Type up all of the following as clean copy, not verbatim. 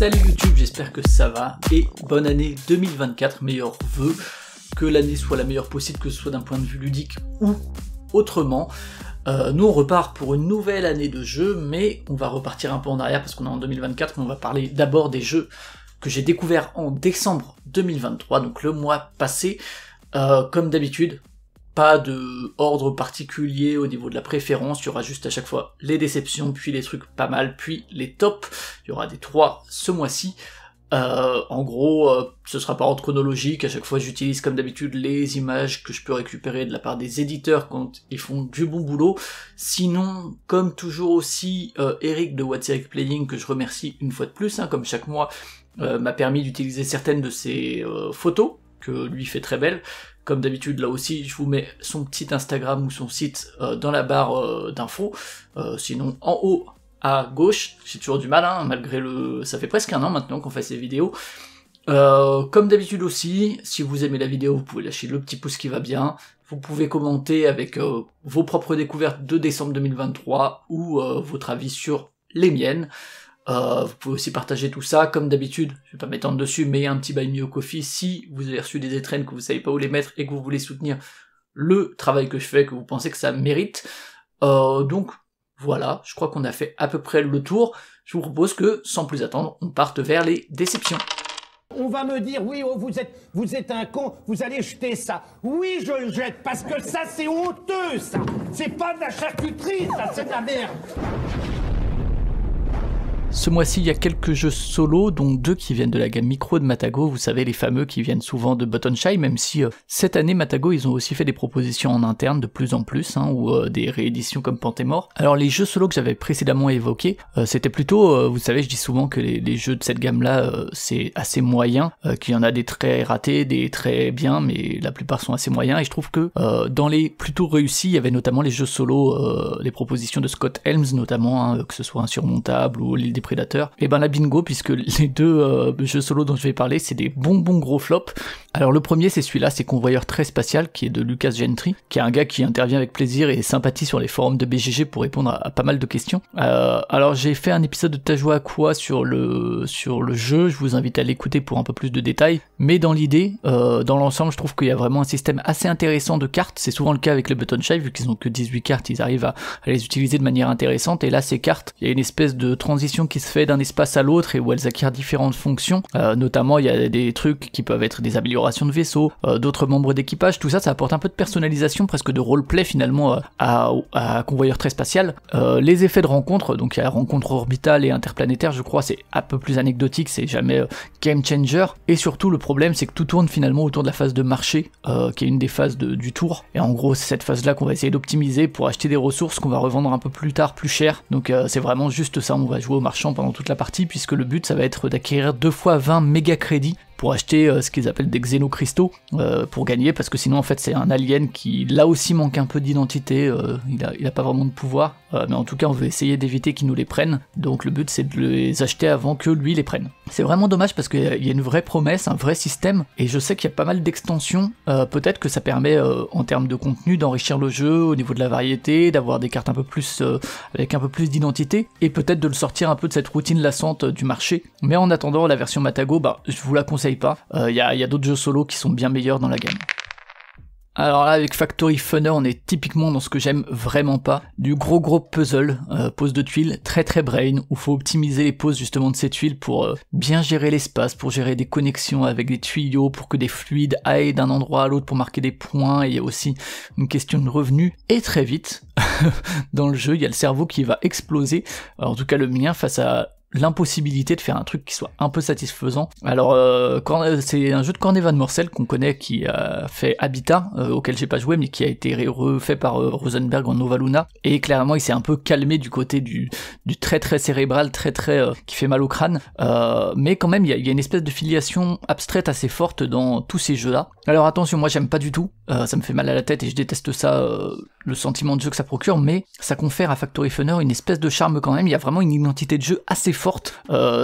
Salut YouTube, j'espère que ça va et bonne année 2024, meilleurs vœux, que l'année soit la meilleure possible, que ce soit d'un point de vue ludique ou autrement. Nous on repart pour une nouvelle année de jeu, mais on va repartir un peu en arrière parce qu'on est en 2024, mais on va parler d'abord des jeux que j'ai découverts en décembre 2023, donc le mois passé. Comme d'habitude, pas de ordre particulier au niveau de la préférence, il y aura juste à chaque fois les déceptions, puis les trucs pas mal, puis les tops, il y aura des 3 ce mois-ci. En gros, ce sera par ordre chronologique, à chaque fois j'utilise comme d'habitude les images que je peux récupérer de la part des éditeurs quand ils font du bon boulot. Sinon, comme toujours aussi, Eric de What's Eric Playing, que je remercie une fois de plus, comme chaque mois, m'a permis d'utiliser certaines de ses photos, que lui fait très belles. Comme d'habitude, là aussi, je vous mets son petit Instagram ou son site dans la barre d'infos. Sinon, en haut à gauche, j'ai toujours du mal, malgré le... Ça fait presque 1 an maintenant qu'on fait ces vidéos. Comme d'habitude aussi, si vous aimez la vidéo, vous pouvez lâcher le petit pouce qui va bien. Vous pouvez commenter avec vos propres découvertes de décembre 2023 ou votre avis sur les miennes. Vous pouvez aussi partager tout ça, comme d'habitude, je vais pas m'étendre dessus, mais un petit Buy Me a Coffee si vous avez reçu des étrennes, que vous savez pas où les mettre et que vous voulez soutenir le travail que je fais, que vous pensez que ça mérite. Donc voilà, je crois qu'on a fait à peu près le tour. Je vous propose que, sans plus attendre, on parte vers les déceptions. On va me dire, oui, oh, vous êtes un con, vous allez jeter ça. Oui, je le jette, parce que ça, c'est honteux, ça. C'est pas de la charcuterie, ça, c'est de la merde. Ce mois-ci, il y a quelques jeux solo, dont 2 qui viennent de la gamme micro de Matago, vous savez, les fameux qui viennent souvent de Button Shy, même si cette année, Matago, ils ont aussi fait des propositions en interne de plus en plus, ou des rééditions comme Pantémort. Alors les jeux solo que j'avais précédemment évoqués, c'était plutôt, vous savez, je dis souvent que les jeux de cette gamme-là, c'est assez moyen, qu'il y en a des très ratés, des très bien, mais la plupart sont assez moyens, et je trouve que dans les plutôt réussis, il y avait notamment les jeux solo, les propositions de Scott Helms notamment, que ce soit Insurmontable ou l'île des Prédateurs, et ben la bingo, puisque les 2 jeux solo dont je vais parler, c'est des bons gros flops. Alors le premier, c'est celui-là, c'est Convoyeur très spatial, qui est de Lucas Gentry, qui est un gars qui intervient avec plaisir et sympathie sur les forums de BGG pour répondre à pas mal de questions. Alors j'ai fait un épisode de T'as joué à quoi sur le jeu, je vous invite à l'écouter pour un peu plus de détails, mais dans l'idée, dans l'ensemble, je trouve qu'il y a vraiment un système assez intéressant de cartes. C'est souvent le cas avec le Button Shy, vu qu'ils ont que 18 cartes, ils arrivent à les utiliser de manière intéressante, et là ces cartes, il y a une espèce de transition qui se fait d'un espace à l'autre et où elles acquièrent différentes fonctions, notamment il y a des trucs qui peuvent être des améliorations de vaisseaux, d'autres membres d'équipage, tout ça, ça apporte un peu de personnalisation, presque de roleplay finalement à Convoyeur très spatial. Les effets de rencontre, donc il y a rencontre orbitale et interplanétaire, je crois, c'est un peu plus anecdotique, c'est jamais game changer, et surtout le problème c'est que tout tourne finalement autour de la phase de marché, qui est une des phases du tour, et en gros c'est cette phase là qu'on va essayer d'optimiser pour acheter des ressources qu'on va revendre un peu plus tard plus cher, donc c'est vraiment juste ça, on va jouer au marchand pendant toute la partie, puisque le but ça va être d'acquérir 2 fois 20 méga crédits pour acheter ce qu'ils appellent des xénocristaux pour gagner, parce que sinon en fait c'est un alien qui là aussi manque un peu d'identité, il a pas vraiment de pouvoir, mais en tout cas on veut essayer d'éviter qu'ils nous les prennent, donc le but c'est de les acheter avant que lui les prenne. C'est vraiment dommage parce qu'il y a une vraie promesse, un vrai système, et je sais qu'il y a pas mal d'extensions, peut-être que ça permet en termes de contenu d'enrichir le jeu au niveau de la variété, d'avoir des cartes un peu plus avec un peu plus d'identité, et peut-être de le sortir un peu de cette routine lassante du marché, mais en attendant la version Matago, je vous la conseille pas, y a d'autres jeux solo qui sont bien meilleurs dans la gamme. Alors là, avec Factory Funner, on est typiquement dans ce que j'aime vraiment pas, du gros puzzle, pose de tuiles très brain, où faut optimiser les poses justement de ces tuiles pour bien gérer l'espace, pour gérer des connexions avec des tuyaux, pour que des fluides aillent d'un endroit à l'autre pour marquer des points, et il y a aussi une question de revenus, et très vite, dans le jeu, il y a le cerveau qui va exploser, en tout cas le mien, face à l'impossibilité de faire un truc qui soit un peu satisfaisant. Alors c'est un jeu de Corné Van Morsel qu'on connaît, qui a fait Habitat, auquel j'ai pas joué mais qui a été refait par Rosenberg en Nova Luna, et clairement il s'est un peu calmé du côté du très cérébral, très qui fait mal au crâne, mais quand même il y a une espèce de filiation abstraite assez forte dans tous ces jeux là. Alors attention, moi j'aime pas du tout, ça me fait mal à la tête et je déteste ça, le sentiment de jeu que ça procure, mais ça confère à Factory Funner une espèce de charme quand même, il y a vraiment une identité de jeu assez forte.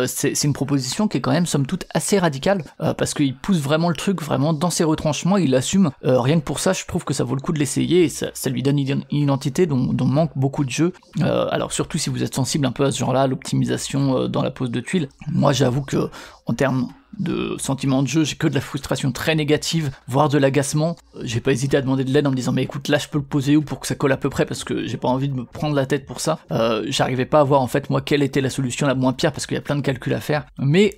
C'est une proposition qui est quand même somme toute assez radicale, parce qu'il pousse vraiment le truc vraiment dans ses retranchements, il l'assume. Rien que pour ça, je trouve que ça vaut le coup de l'essayer, et ça lui donne une identité dont manque beaucoup de jeux. Alors surtout si vous êtes sensible un peu à ce genre-là, l'optimisation dans la pose de tuiles. Moi j'avoue que en termes de sentiment de jeu, j'ai que de la frustration très négative, voire de l'agacement. J'ai pas hésité à demander de l'aide en me disant mais écoute, là je peux le poser où pour que ça colle à peu près, parce que j'ai pas envie de me prendre la tête pour ça. J'arrivais pas à voir en fait moi quelle était la solution la moins pire, parce qu'il y a plein de calculs à faire. Mais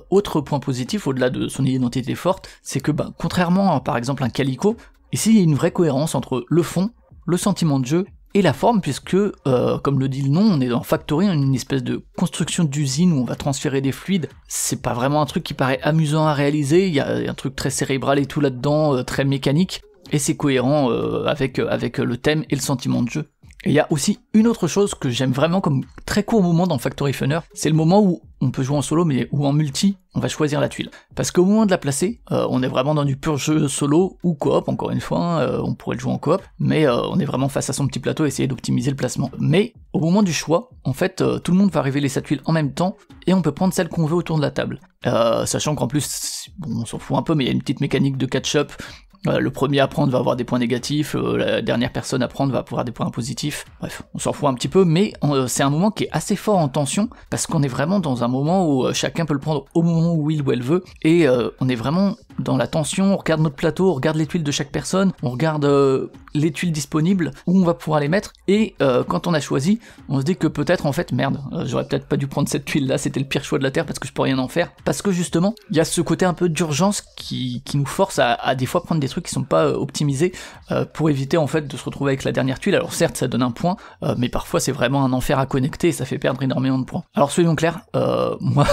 autre point positif au-delà de son identité forte, c'est que contrairement à par exemple un Calico, ici il y a une vraie cohérence entre le fond, le sentiment de jeu et la forme, puisque, comme le dit le nom, on est dans Factory, une espèce de construction d'usine où on va transférer des fluides. C'est pas vraiment un truc qui paraît amusant à réaliser, il y a un truc très cérébral et tout là-dedans, très mécanique, et c'est cohérent avec le thème et le sentiment de jeu. Et il y a aussi une autre chose que j'aime vraiment comme très court moment dans Factory Funner, c'est le moment où on peut jouer en solo, mais où en multi, on va choisir la tuile. Parce qu'au moment de la placer, on est vraiment dans du pur jeu solo, ou coop, encore une fois, on pourrait le jouer en coop, mais on est vraiment face à son petit plateau et essayer d'optimiser le placement. Mais au moment du choix, en fait, tout le monde va révéler sa tuile en même temps, et on peut prendre celle qu'on veut autour de la table. Sachant qu'en plus, bon, on s'en fout un peu, mais il y a une petite mécanique de catch-up. Le premier à prendre va avoir des points négatifs, la dernière personne à prendre va avoir des points positifs. Bref, on s'en fout un petit peu, mais c'est un moment qui est assez fort en tension, parce qu'on est vraiment dans un moment où chacun peut le prendre au moment où il ou elle veut, et on est vraiment dans la tension, on regarde notre plateau, on regarde les tuiles de chaque personne, on regarde les tuiles disponibles, où on va pouvoir les mettre, et quand on a choisi, on se dit que peut-être en fait, merde, j'aurais peut-être pas dû prendre cette tuile là, c'était le pire choix de la Terre parce que je peux rien en faire, parce que justement, il y a ce côté un peu d'urgence qui nous force à des fois prendre des trucs qui sont pas optimisés pour éviter en fait de se retrouver avec la dernière tuile. Alors certes ça donne un point, mais parfois c'est vraiment un enfer à connecter et ça fait perdre énormément de points. Alors soyons clairs, moi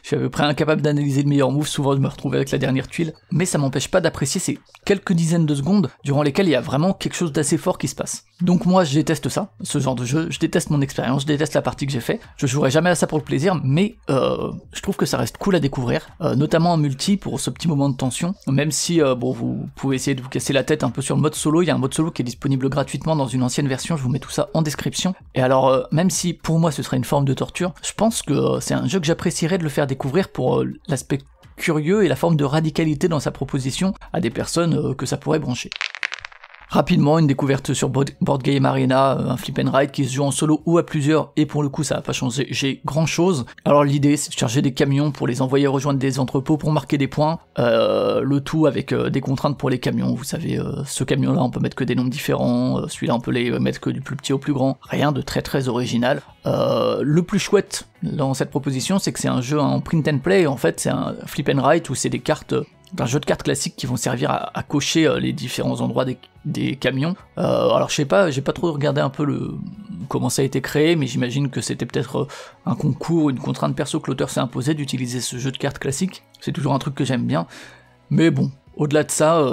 je suis à peu près incapable d'analyser le meilleur move, souvent je me retrouve avec la dernière tuile, mais ça m'empêche pas d'apprécier ces quelques dizaines de secondes durant lesquelles il y a vraiment quelque chose d'assez fort qui se passe. Donc moi je déteste ça, ce genre de jeu, je déteste mon expérience, je déteste la partie que j'ai fait, je jouerai jamais à ça pour le plaisir, mais je trouve que ça reste cool à découvrir, notamment en multi pour ce petit moment de tension, même si bon vous pouvez essayer de vous casser la tête un peu sur le mode solo, il y a un mode solo qui est disponible gratuitement dans une ancienne version, je vous mets tout ça en description, et alors même si pour moi ce serait une forme de torture, je pense que c'est un jeu que j'apprécierais de le faire découvrir pour l'aspect curieux et la forme de radicalité dans sa proposition à des personnes que ça pourrait brancher. Rapidement, une découverte sur Board Game Arena, un flip and ride qui se joue en solo ou à plusieurs, et pour le coup ça va pas changer grand chose. Alors l'idée c'est de charger des camions pour les envoyer rejoindre des entrepôts pour marquer des points, le tout avec des contraintes pour les camions, vous savez, ce camion là on peut mettre que des nombres différents, celui-là on peut les mettre que du plus petit au plus grand, rien de très original. Le plus chouette dans cette proposition c'est que c'est un jeu en print and play, en fait c'est un flip and write où c'est des cartes, un jeu de cartes classique qui vont servir à cocher les différents endroits des camions. Alors je sais pas, j'ai pas trop regardé un peu comment ça a été créé, mais j'imagine que c'était peut-être un concours, une contrainte perso que l'auteur s'est imposé d'utiliser ce jeu de cartes classique. C'est toujours un truc que j'aime bien, mais bon, au-delà de ça,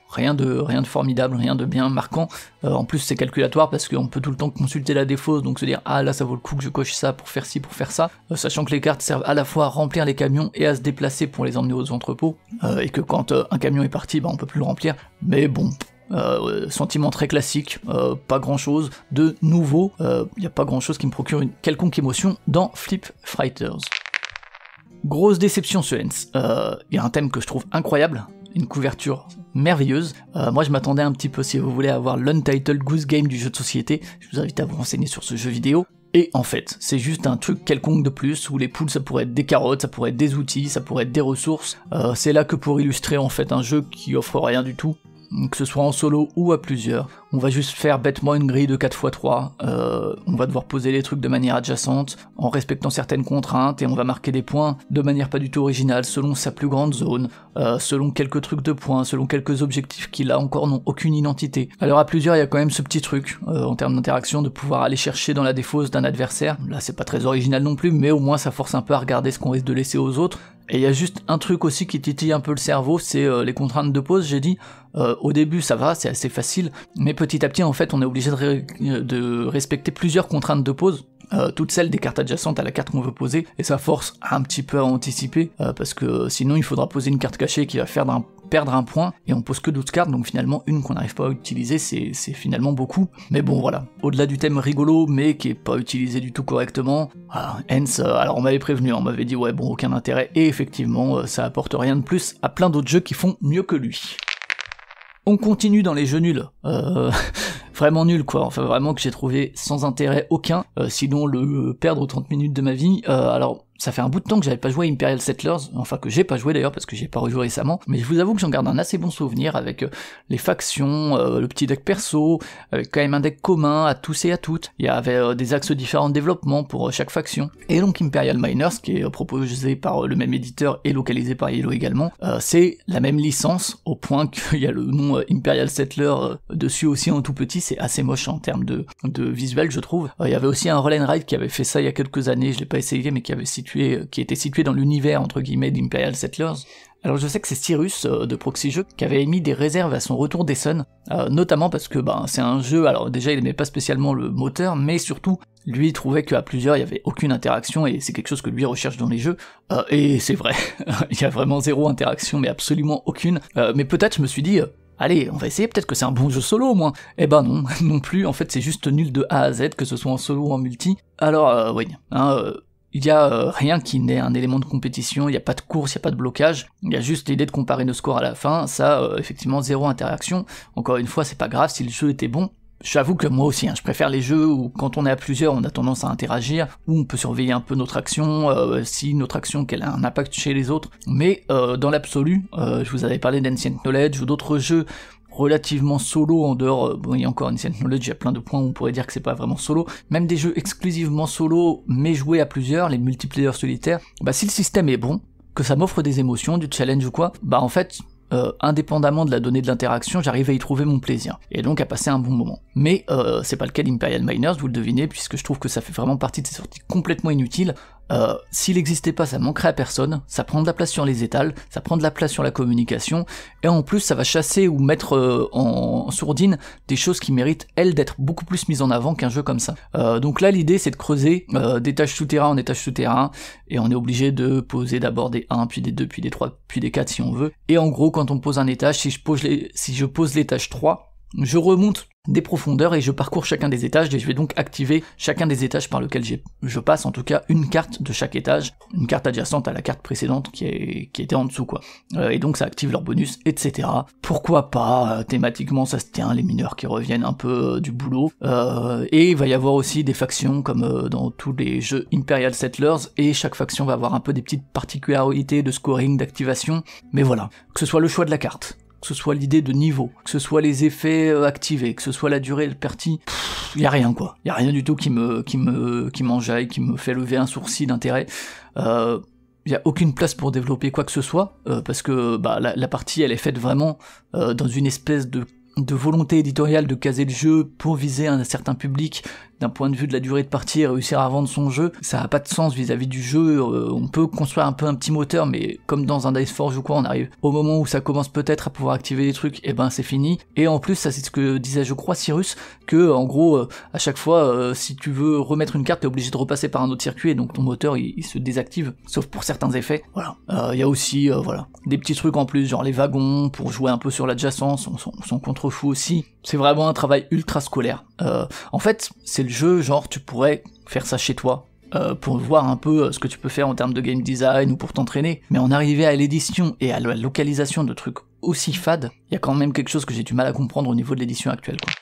rien de formidable, rien de bien marquant. En plus c'est calculatoire parce qu'on peut tout le temps consulter la défausse, donc se dire ah là ça vaut le coup que je coche ça pour faire ci, pour faire ça, sachant que les cartes servent à la fois à remplir les camions et à se déplacer pour les emmener aux entrepôts, et que quand un camion est parti, on peut plus le remplir, mais bon... sentiment très classique, pas grand chose de nouveau, y a pas grand chose qui me procure une quelconque émotion dans Flip Fighters. Grosse déception ce Hens, y a un thème que je trouve incroyable, une couverture merveilleuse. Moi je m'attendais un petit peu, si vous voulez, à avoir l'Untitled Goose Game du jeu de société, je vous invite à vous renseigner sur ce jeu vidéo. Et en fait, c'est juste un truc quelconque de plus, où les poules ça pourrait être des carottes, ça pourrait être des outils, ça pourrait être des ressources, c'est là que pour illustrer en fait un jeu qui offre rien du tout, que ce soit en solo ou à plusieurs. On va juste faire bêtement une grille de 4x3, on va devoir poser les trucs de manière adjacente, en respectant certaines contraintes, et on va marquer des points de manière pas du tout originale, selon sa plus grande zone, selon quelques trucs de points, selon quelques objectifs qui là encore n'ont aucune identité. Alors à plusieurs il y a quand même ce petit truc, en termes d'interaction, de pouvoir aller chercher dans la défausse d'un adversaire. Là c'est pas très original non plus, mais au moins ça force un peu à regarder ce qu'on risque de laisser aux autres. Et il y a juste un truc aussi qui titille un peu le cerveau, c'est les contraintes de pause, j'ai dit. Au début ça va, c'est assez facile, mais petit à petit en fait on est obligé de respecter plusieurs contraintes de pause. toutes celles des cartes adjacentes à la carte qu'on veut poser, et ça force un petit peu à anticiper, parce que sinon il faudra poser une carte cachée qui va perdre un point, et on pose que 12 cartes, donc finalement une qu'on n'arrive pas à utiliser, c'est finalement beaucoup. Mais bon voilà, au-delà du thème rigolo, mais qui est pas utilisé du tout correctement, hence, alors on m'avait prévenu, on m'avait dit ouais bon aucun intérêt, et effectivement ça apporte rien de plus à plein d'autres jeux qui font mieux que lui. On continue dans les jeux nuls, vraiment nul quoi, enfin vraiment que j'ai trouvé sans intérêt aucun, sinon le perdre 30 minutes de ma vie, alors ça fait un bout de temps que j'avais pas joué à Imperial Settlers, enfin que j'ai pas joué d'ailleurs parce que j'ai pas rejoué récemment, mais je vous avoue que j'en garde un assez bon souvenir avec les factions, le petit deck perso, avec quand même un deck commun à tous et à toutes, il y avait des axes différents de développement pour chaque faction, et donc Imperial Miners, qui est proposé par le même éditeur et localisé par Yellow également, c'est la même licence, au point qu'il y a le nom Imperial Settler dessus aussi en tout petit, c'est assez moche en termes de visuel je trouve. Il y avait aussi un Roll and Ride qui avait fait ça il y a quelques années, je l'ai pas essayé mais qui était situé dans l'univers entre guillemets d'Imperial Settlers. Alors je sais que c'est Cyrus de Proxy Jeux qui avait émis des réserves à son retour d'Essen, notamment parce que c'est un jeu, alors déjà il aimait pas spécialement le moteur, mais surtout lui il trouvait qu'à plusieurs il y avait aucune interaction et c'est quelque chose que lui recherche dans les jeux, et c'est vrai, il y a vraiment zéro interaction mais absolument aucune, mais peut-être je me suis dit allez, on va essayer, peut-être que c'est un bon jeu solo au moins. Eh ben non, non plus, en fait c'est juste nul de A à Z, que ce soit en solo ou en multi. Alors oui, il y a rien qui n'ait un élément de compétition, il n'y a pas de course, il n'y a pas de blocage, il y a juste l'idée de comparer nos scores à la fin, ça effectivement zéro interaction, encore une fois c'est pas grave si le jeu était bon. J'avoue que moi aussi, je préfère les jeux où quand on est à plusieurs on a tendance à interagir, où on peut surveiller un peu notre action, si notre action qu'elle a un impact chez les autres, mais dans l'absolu, je vous avais parlé d'Ancient Knowledge ou d'autres jeux relativement solo en dehors, bon il y a encore Ancient Knowledge, il y a plein de points où on pourrait dire que c'est pas vraiment solo, même des jeux exclusivement solo mais joués à plusieurs, les multiplayer solitaires, si le système est bon, que ça m'offre des émotions, du challenge ou quoi, en fait, indépendamment de la donnée de l'interaction, j'arrive à y trouver mon plaisir, et donc à passer un bon moment. Mais c'est pas le cas d'Imperial Miners, vous le devinez, puisque je trouve que ça fait vraiment partie de ces sorties complètement inutiles. S'il n'existait pas, ça manquerait à personne, ça prend de la place sur les étals, ça prend de la place sur la communication, et en plus ça va chasser ou mettre en sourdine des choses qui méritent, elles, d'être beaucoup plus mises en avant qu'un jeu comme ça. Donc là l'idée c'est de creuser d'étage souterrain en étage souterrain, et on est obligé de poser d'abord des 1, puis des 2, puis des 3, puis des 4 si on veut, et en gros quand on pose un étage, si je pose l'étage 3, je remonte des profondeurs et je parcours chacun des étages, et je vais donc activer chacun des étages par lequel je passe, en tout cas une carte de chaque étage, une carte adjacente à la carte précédente qui était en dessous quoi. Et donc ça active leur bonus, etc. Pourquoi pas, thématiquement ça se tient, les mineurs qui reviennent un peu du boulot, et il va y avoir aussi des factions comme dans tous les jeux Imperial Settlers, et chaque faction va avoir un peu des petites particularités de scoring, d'activation, mais voilà, que ce soit le choix de la carte, que ce soit l'idée de niveau, que ce soit les effets activés, que ce soit la durée de partie, y a rien quoi. Y a rien du tout qui m'enjaille, qui me fait lever un sourcil d'intérêt. Y a aucune place pour développer quoi que ce soit, parce que la partie elle est faite vraiment dans une espèce de volonté éditoriale de caser le jeu pour viser un certain public, d'un point de vue de la durée de partie et réussir à vendre son jeu, ça a pas de sens vis-à-vis du jeu, on peut construire un peu un petit moteur, mais comme dans un Dice Forge ou quoi, on arrive au moment où ça commence peut-être à pouvoir activer des trucs, et c'est fini, et en plus, ça c'est ce que disait je crois Cyrus, que en gros, à chaque fois, si tu veux remettre une carte, t'es obligé de repasser par un autre circuit, et donc ton moteur il se désactive, sauf pour certains effets, voilà. Y a aussi, des petits trucs en plus, genre les wagons, pour jouer un peu sur l'adjacence, on s'en contrefou aussi, c'est vraiment un travail ultra scolaire. En fait, c'est le jeu, genre tu pourrais faire ça chez toi, pour voir un peu ce que tu peux faire en termes de game design ou pour t'entraîner, mais en arriver à l'édition et à la localisation de trucs aussi fades, il y a quand même quelque chose que j'ai du mal à comprendre au niveau de l'édition actuelle quoi.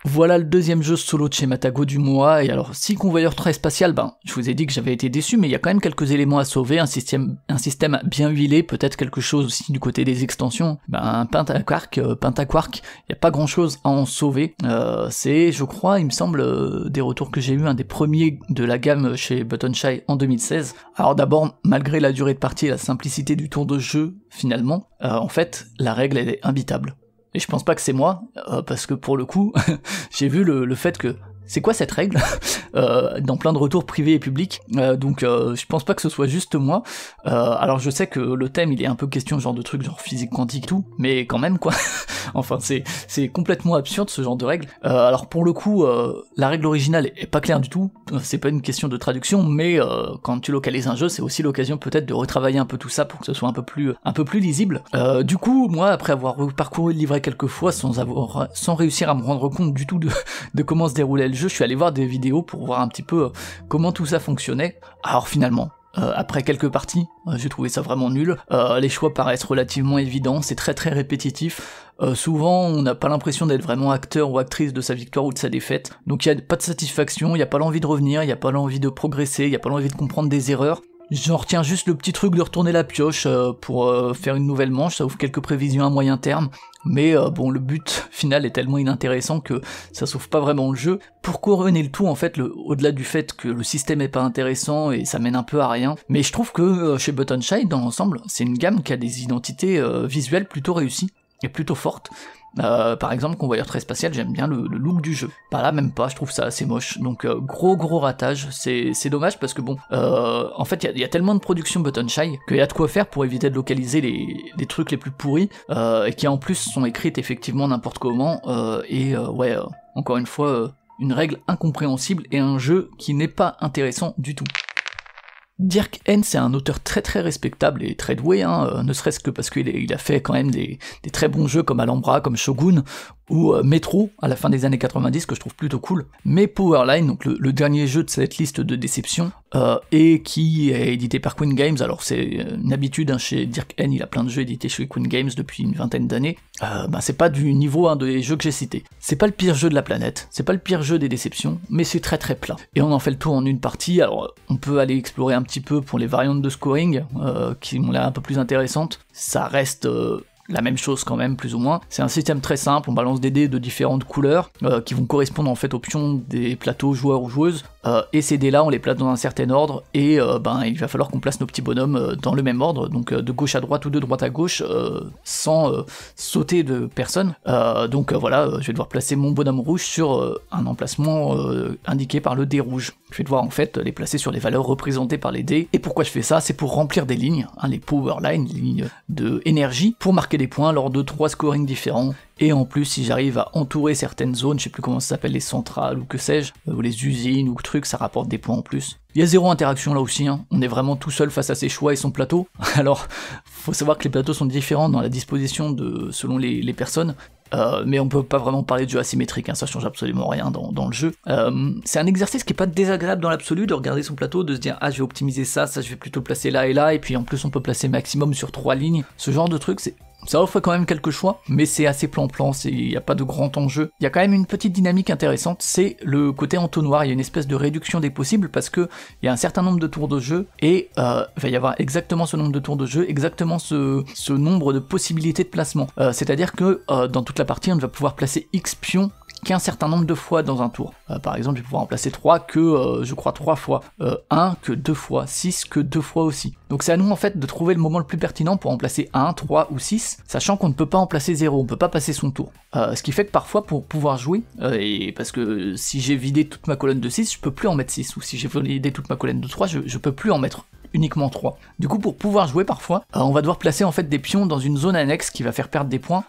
Voilà le deuxième jeu solo de chez Matago du mois, et alors si convoyeur très spatial, je vous ai dit que j'avais été déçu, mais il y a quand même quelques éléments à sauver, un système bien huilé, peut-être quelque chose aussi du côté des extensions, Pentaquark, il y a pas grand chose à en sauver, c'est, je crois, il me semble, des retours que j'ai eu, un des premiers de la gamme chez Button Shy en 2016, alors d'abord, malgré la durée de partie et la simplicité du tour de jeu, finalement, en fait, la règle elle est imbitable. Et je pense pas que c'est moi, parce que pour le coup, j'ai vu le fait que c'est quoi cette règle dans plein de retours privés et publics, donc je pense pas que ce soit juste moi. Alors je sais que le thème il est un peu question genre de trucs genre physique quantique tout, mais quand même quoi. Enfin c'est complètement absurde ce genre de règle. Alors pour le coup la règle originale est pas claire du tout, c'est pas une question de traduction, mais quand tu localises un jeu c'est aussi l'occasion peut-être de retravailler un peu tout ça pour que ce soit un peu plus lisible. Du coup moi après avoir parcouru le livret quelques fois sans réussir à me rendre compte du tout de comment se déroulait le jeu, je suis allé voir des vidéos pour voir un petit peu comment tout ça fonctionnait. Alors finalement, après quelques parties, j'ai trouvé ça vraiment nul. Les choix paraissent relativement évidents, c'est très très répétitif. Souvent, on n'a pas l'impression d'être vraiment acteur ou actrice de sa victoire ou de sa défaite. Donc il n'y a pas de satisfaction, il n'y a pas l'envie de revenir, il n'y a pas l'envie de progresser, il n'y a pas l'envie de comprendre des erreurs. J'en retiens juste le petit truc de retourner la pioche pour faire une nouvelle manche, ça ouvre quelques prévisions à moyen terme, mais bon, le but final est tellement inintéressant que ça sauve pas vraiment le jeu. Pour couronner le tout, en fait, au-delà du fait que le système est pas intéressant et ça mène un peu à rien, mais je trouve que chez Button Shy, dans l'ensemble, c'est une gamme qui a des identités visuelles plutôt réussies et plutôt fortes. Par exemple, Convoyeur très spatial, j'aime bien le look du jeu. Bah là, même pas, je trouve ça assez moche. Donc gros ratage, c'est dommage parce que bon, en fait, il y a tellement de productions Button Shy qu'il y a de quoi faire pour éviter de localiser les trucs les plus pourris, et qui en plus sont écrites effectivement n'importe comment, ouais, encore une fois, une règle incompréhensible et un jeu qui n'est pas intéressant du tout. Dirk Henn, c'est un auteur très très respectable et très doué, ne serait-ce que parce qu'il a fait quand même des très bons jeux comme Alhambra, comme Shogun, ou Metro à la fin des années 90 que je trouve plutôt cool. Mais Powerline, donc le dernier jeu de cette liste de déceptions, et qui est édité par Queen Games, alors c'est une habitude chez Dirk Henn, il a plein de jeux édités chez Queen Games depuis une vingtaine d'années, c'est pas du niveau des jeux que j'ai cités. C'est pas le pire jeu de la planète, c'est pas le pire jeu des déceptions, mais c'est très très plat. Et on en fait le tour en une partie, alors on peut aller explorer un petit peu pour les variantes de scoring, qui m'ont l'air un peu plus intéressantes. Ça reste la même chose quand même, plus ou moins. C'est un système très simple, on balance des dés de différentes couleurs, qui vont correspondre en fait aux pions des plateaux joueurs ou joueuses, et ces dés là on les place dans un certain ordre, et il va falloir qu'on place nos petits bonhommes dans le même ordre, donc de gauche à droite ou de droite à gauche, sans sauter de personne. Voilà, je vais devoir placer mon bonhomme rouge sur un emplacement indiqué par le dé rouge. Je vais devoir en fait les placer sur les valeurs représentées par les dés, et pourquoi je fais ça? C'est pour remplir des lignes, les power lines, les lignes de énergie, pour marquer des points lors de 3 scorings différents. Et en plus, si j'arrive à entourer certaines zones, je sais plus comment ça s'appelle, les centrales ou que sais-je, ou les usines ou trucs, ça rapporte des points en plus. Il y a zéro interaction là aussi, on est vraiment tout seul face à ses choix et son plateau. Alors, faut savoir que les plateaux sont différents dans la disposition selon les personnes, mais on peut pas vraiment parler de jeu asymétrique, ça change absolument rien dans le jeu. C'est un exercice qui est pas désagréable dans l'absolu, de regarder son plateau, de se dire je vais optimiser ça je vais plutôt le placer là et là, et puis en plus on peut placer maximum sur 3 lignes, ce genre de truc, ça offre quand même quelques choix, mais c'est assez plan-plan, il n'y a pas de grand enjeu. Il y a quand même une petite dynamique intéressante, c'est le côté entonnoir, il y a une espèce de réduction des possibles, parce que il y a un certain nombre de tours de jeu, et il va y avoir exactement ce nombre de tours de jeu, exactement ce nombre de possibilités de placement. C'est-à-dire que dans toute la partie, on va pouvoir placer X pions qu'un certain nombre de fois dans un tour. Par exemple, je vais pouvoir en placer 3 que, je crois, 3 fois, 1 que 2 fois, 6 que 2 fois aussi. Donc c'est à nous en fait de trouver le moment le plus pertinent pour en placer 1, 3 ou 6, sachant qu'on ne peut pas en placer 0, on peut pas passer son tour. Ce qui fait que parfois pour pouvoir jouer, et parce que si j'ai vidé toute ma colonne de 6, je peux plus en mettre 6, ou si j'ai vidé toute ma colonne de 3, je peux plus en mettre uniquement 3. Du coup, pour pouvoir jouer parfois, on va devoir placer en fait des pions dans une zone annexe qui va faire perdre des points,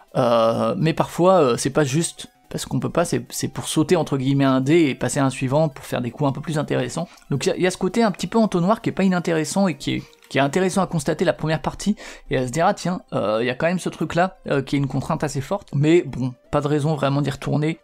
mais parfois c'est pas juste, parce qu'on peut pas, c'est pour sauter entre guillemets un dé et passer à un suivant pour faire des coups un peu plus intéressants. Donc il y a ce côté un petit peu entonnoir qui est pas inintéressant et qui est intéressant à constater la première partie, et à se dire tiens, il y a quand même ce truc là qui est une contrainte assez forte, mais bon, pas de raison vraiment d'y retourner.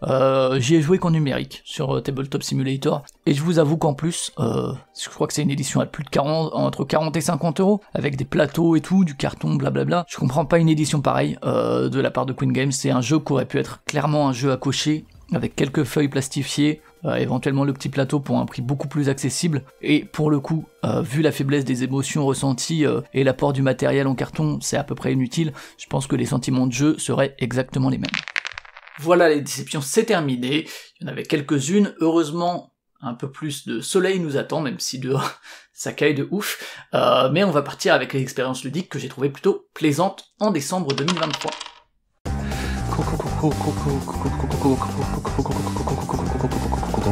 J'y ai joué qu'en numérique sur Tabletop Simulator, et je vous avoue qu'en plus, je crois que c'est une édition à plus de 40, entre 40 et 50 €, avec des plateaux et tout, du carton, blablabla. Je comprends pas une édition pareille de la part de Queen Games. C'est un jeu qui aurait pu être clairement un jeu à cocher, avec quelques feuilles plastifiées, éventuellement le petit plateau pour un prix beaucoup plus accessible, et pour le coup, vu la faiblesse des émotions ressenties et l'apport du matériel en carton, c'est à peu près inutile. Je pense que les sentiments de jeu seraient exactement les mêmes. Voilà, les déceptions, c'est terminé. Il y en avait quelques-unes, heureusement un peu plus de soleil nous attend, même si dehors ça caille de ouf, mais on va partir avec les expériences ludiques que j'ai trouvées plutôt plaisantes en décembre 2023. Je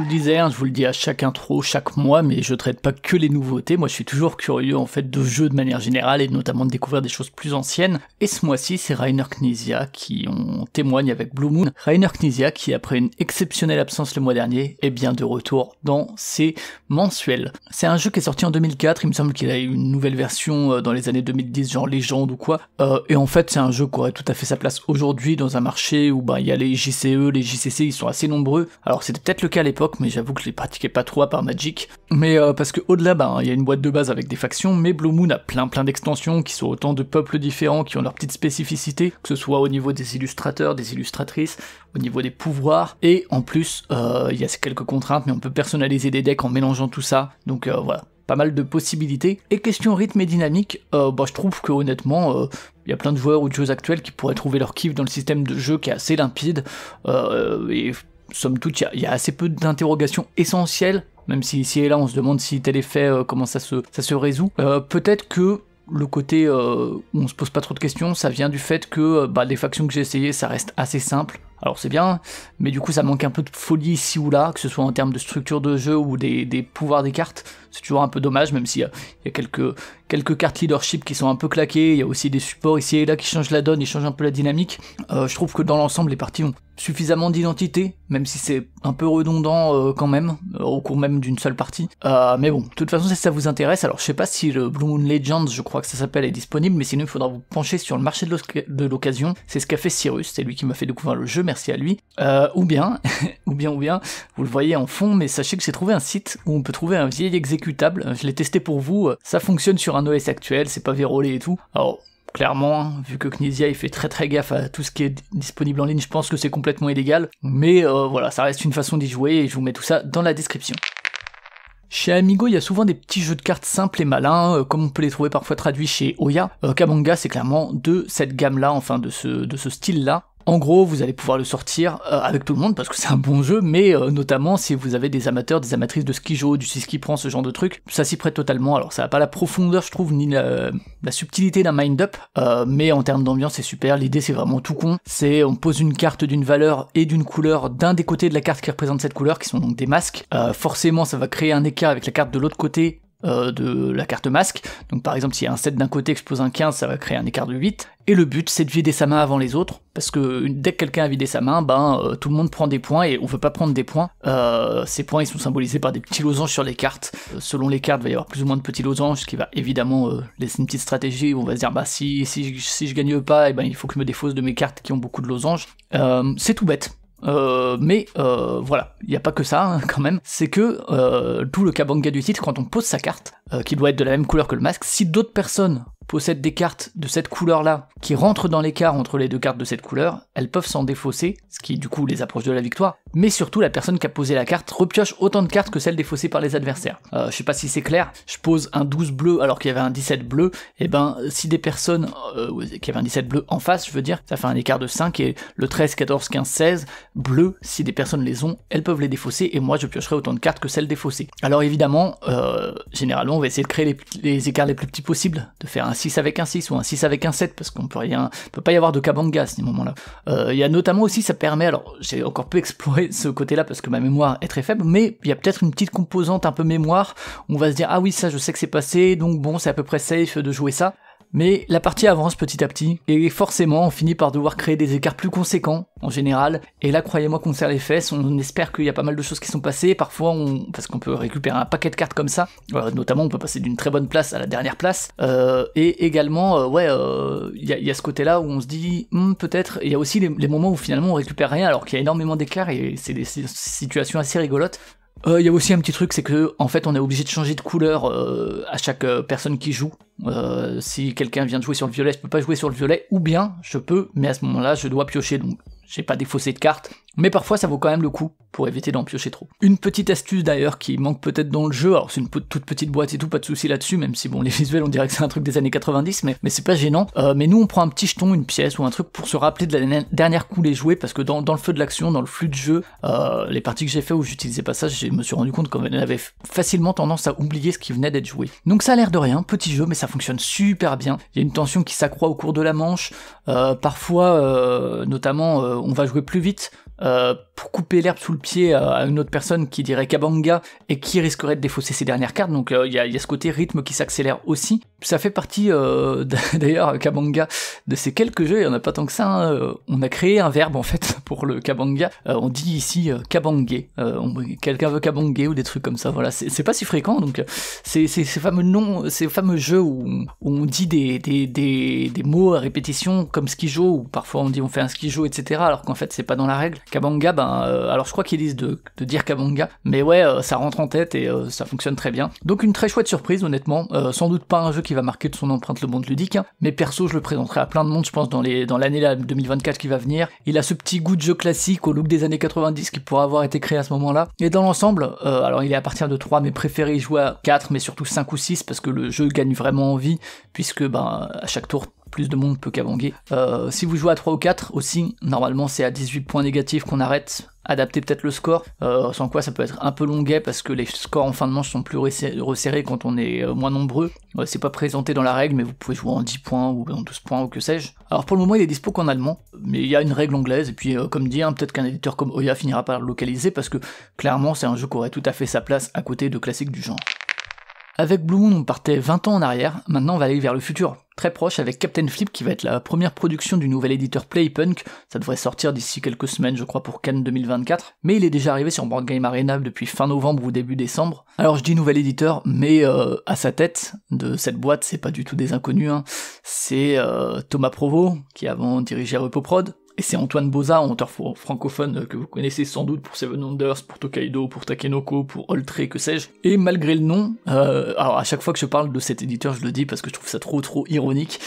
vous le disais, je vous le dis à chaque intro, chaque mois, mais je traite pas que les nouveautés, moi je suis toujours curieux en fait de jeux de manière générale et notamment de découvrir des choses plus anciennes, et ce mois-ci c'est Reiner Knizia qui en témoigne avec Blue Moon. Reiner Knizia qui après une exceptionnelle absence le mois dernier est bien de retour dans ses mensuels. C'est un jeu qui est sorti en 2004, il me semble qu'il a eu une nouvelle version dans les années 2010 genre Légende ou quoi, et en fait c'est un jeu qui aurait tout à fait sa place aujourd'hui dans un marché où il y a les JCE, les JCC, ils sont assez nombreux, alors c'était peut-être le cas à l'époque, mais j'avoue que je les pratiquais pas trop à part Magic, mais parce que au-delà, il y a une boîte de base avec des factions, mais Blue Moon a plein d'extensions qui sont autant de peuples différents, qui ont leurs petites spécificités, que ce soit au niveau des illustrateurs, des illustratrices, au niveau des pouvoirs, et en plus, il y a quelques contraintes, mais on peut personnaliser des decks en mélangeant tout ça, donc voilà. Pas mal de possibilités. Et question rythme et dynamique, je trouve que honnêtement, il y a plein de joueurs ou de jeux actuels qui pourraient trouver leur kiff dans le système de jeu qui est assez limpide, et somme toute, il y a assez peu d'interrogations essentielles, même si ici et là on se demande si tel est fait, comment ça se résout. Peut-être que le côté où on se pose pas trop de questions, ça vient du fait que les factions que j'ai essayées, ça reste assez simple. Alors c'est bien, mais du coup ça manque un peu de folie ici ou là, que ce soit en termes de structure de jeu ou des pouvoirs des cartes. C'est toujours un peu dommage, même s'il y a quelques cartes leadership qui sont un peu claquées, il y a aussi des supports ici et là qui changent la donne, ils changent un peu la dynamique. Je trouve que dans l'ensemble les parties ont suffisamment d'identité, même si c'est un peu redondant quand même, au cours même d'une seule partie. Mais bon, de toute façon si ça vous intéresse, alors je sais pas si le Blue Moon Legends, je crois que ça s'appelle, est disponible, mais sinon il faudra vous pencher sur le marché de l'occasion, c'est ce qu'a fait Cyrus, c'est lui qui m'a fait découvrir le jeu, merci à lui. Ou bien, vous le voyez en fond, mais sachez que j'ai trouvé un site où on peut trouver un vieil exécutable, je l'ai testé pour vous, ça fonctionne sur un OS actuel, c'est pas vérolé et tout. Alors clairement, vu que Knizia il fait très gaffe à tout ce qui est disponible en ligne, je pense que c'est complètement illégal, mais voilà, ça reste une façon d'y jouer et je vous mets tout ça dans la description. Chez Amigo, il y a souvent des petits jeux de cartes simples et malins, comme on peut les trouver parfois traduits chez Oya. Kabanga, c'est clairement de cette gamme-là, enfin de ce style-là. En gros, vous allez pouvoir le sortir avec tout le monde parce que c'est un bon jeu, mais notamment si vous avez des amateurs, des amatrices de skijo, du ski prend ce genre de truc, ça s'y prête totalement. Alors ça n'a pas la profondeur, je trouve, ni la subtilité d'un mind-up, mais en termes d'ambiance c'est super. L'idée c'est vraiment tout con, c'est on pose une carte d'une valeur et d'une couleur d'un des côtés de la carte qui représente cette couleur, qui sont donc des masques. Forcément ça va créer un écart avec la carte de l'autre côté de la carte masque, donc par exemple s'il y a un 7 d'un côté que je pose un 15, ça va créer un écart de 8, et le but c'est de vider sa main avant les autres, parce que dès que quelqu'un a vidé sa main, tout le monde prend des points, et on veut pas prendre des points, ces points ils sont symbolisés par des petits losanges sur les cartes, selon les cartes il va y avoir plus ou moins de petits losanges, ce qui va évidemment laisser une petite stratégie où on va se dire si je gagne pas, il faut que je me défausse de mes cartes qui ont beaucoup de losanges, c'est tout bête. Mais voilà, il n'y a pas que ça quand même, c'est que tout le kabanga du titre, quand on pose sa carte, qui doit être de la même couleur que le masque, si d'autres personnes possèdent des cartes de cette couleur-là, qui rentrent dans l'écart entre les deux cartes de cette couleur, elles peuvent s'en défausser, ce qui du coup les approche de la victoire, mais surtout la personne qui a posé la carte repioche autant de cartes que celles défaussées par les adversaires. Je sais pas si c'est clair, je pose un 12 bleu alors qu'il y avait un 17 bleu, et si des personnes qui avaient un 17 bleu en face, je veux dire, ça fait un écart de 5, et le 13, 14, 15, 16, bleu, si des personnes les ont, elles peuvent les défausser, et moi je piocherai autant de cartes que celles défaussées. Alors évidemment, généralement on va essayer de créer les écarts les plus petits possibles, de faire un 6 avec un 6 ou un 6 avec un 7, parce qu'on peut pas y avoir de kabanga à ce moment-là. Il y a notamment aussi, ça permet, alors j'ai encore peu exploré ce côté-là parce que ma mémoire est très faible, mais il y a peut-être une petite composante un peu mémoire, où on va se dire ah oui ça je sais que c'est passé, donc bon c'est à peu près safe de jouer ça. Mais la partie avance petit à petit, et forcément on finit par devoir créer des écarts plus conséquents, en général, et là croyez-moi qu'on serre les fesses, on espère qu'il y a pas mal de choses qui sont passées, parfois parce qu'on peut récupérer un paquet de cartes comme ça, notamment on peut passer d'une très bonne place à la dernière place, et également, il y a ce côté-là où on se dit, peut-être, il y a aussi les moments où finalement on récupère rien alors qu'il y a énormément d'écarts, et c'est des situations assez rigolotes. Il y a aussi un petit truc, c'est que en fait on est obligé de changer de couleur à chaque personne qui joue. Si quelqu'un vient de jouer sur le violet, je peux pas jouer sur le violet, ou bien je peux, mais à ce moment-là je dois piocher, donc j'ai pas défaussé de cartes, mais parfois ça vaut quand même le coup pour éviter d'en piocher trop. Une petite astuce d'ailleurs qui manque peut-être dans le jeu, alors c'est une toute petite boîte et tout, pas de souci là-dessus, même si bon les visuels on dirait que c'est un truc des années 90, mais c'est pas gênant, mais nous on prend un petit jeton, une pièce ou un truc pour se rappeler de la dernière coulée jouée, parce que dans le feu de l'action, dans le flux de jeu, les parties que j'ai fait où j'utilisais pas ça, je me suis rendu compte qu'on avait facilement tendance à oublier ce qui venait d'être joué. Donc ça a l'air de rien, petit jeu, mais ça fonctionne super bien, il y a une tension qui s'accroît au cours de la manche, parfois notamment on va jouer plus vite, pour couper l'herbe sous le pied à une autre personne qui dirait Kabanga et qui risquerait de défausser ses dernières cartes, donc il y a ce côté rythme qui s'accélère aussi. Ça fait partie d'ailleurs Kabanga de ces quelques jeux, il y en a pas tant que ça, hein. On a créé un verbe en fait pour le Kabanga, on dit ici Kabangé, quelqu'un veut Kabangé ou des trucs comme ça, voilà, c'est pas si fréquent, donc c'est ces fameux noms, ces fameux jeux où on dit des mots à répétition comme skijo, ou parfois on dit on fait un skijo, etc., alors qu'en fait c'est pas dans la règle. Kabanga, alors je crois qu'ils disent de dire Kabanga, mais ouais, ça rentre en tête et ça fonctionne très bien. Donc une très chouette surprise honnêtement, sans doute pas un jeu qui va marquer de son empreinte le monde ludique, hein, mais perso je le présenterai à plein de monde, je pense dans l'année là 2024 qui va venir. Il a ce petit goût de jeu classique au look des années 90 qui pourrait avoir été créé à ce moment-là, et dans l'ensemble, alors il est à partir de 3, mais préféré y jouer à 4, mais surtout 5 ou 6, parce que le jeu gagne vraiment en vie, puisque à chaque tour, plus de monde peut cabanguer. Si vous jouez à 3 ou 4 aussi, normalement c'est à 18 points négatifs qu'on arrête, adapter peut-être le score, sans quoi ça peut être un peu longuet parce que les scores en fin de manche sont plus resserrés quand on est moins nombreux. C'est pas présenté dans la règle, mais vous pouvez jouer en 10 points ou en 12 points ou que sais-je. Alors pour le moment il est dispo qu'en allemand, mais il y a une règle anglaise, et puis comme dit, hein, peut-être qu'un éditeur comme Oya finira par le localiser, parce que clairement c'est un jeu qui aurait tout à fait sa place à côté de classiques du genre. Avec Blue Moon, on partait 20 ans en arrière, maintenant on va aller vers le futur, très proche, avec Captain Flip qui va être la première production du nouvel éditeur Playpunk. Ça devrait sortir d'ici quelques semaines je crois pour Cannes 2024, mais il est déjà arrivé sur Board Game Arena depuis fin novembre ou début décembre. Alors je dis nouvel éditeur, mais à sa tête de cette boîte, c'est pas du tout des inconnus, hein. C'est Thomas Provost, qui avant dirigeait Repoprod, et c'est Antoine Boza, auteur francophone que vous connaissez sans doute pour Seven Wonders, pour Tokaido, pour Takenoko, pour Oltré, que sais-je. Et malgré le nom, alors à chaque fois que je parle de cet éditeur, je le dis parce que je trouve ça trop ironique.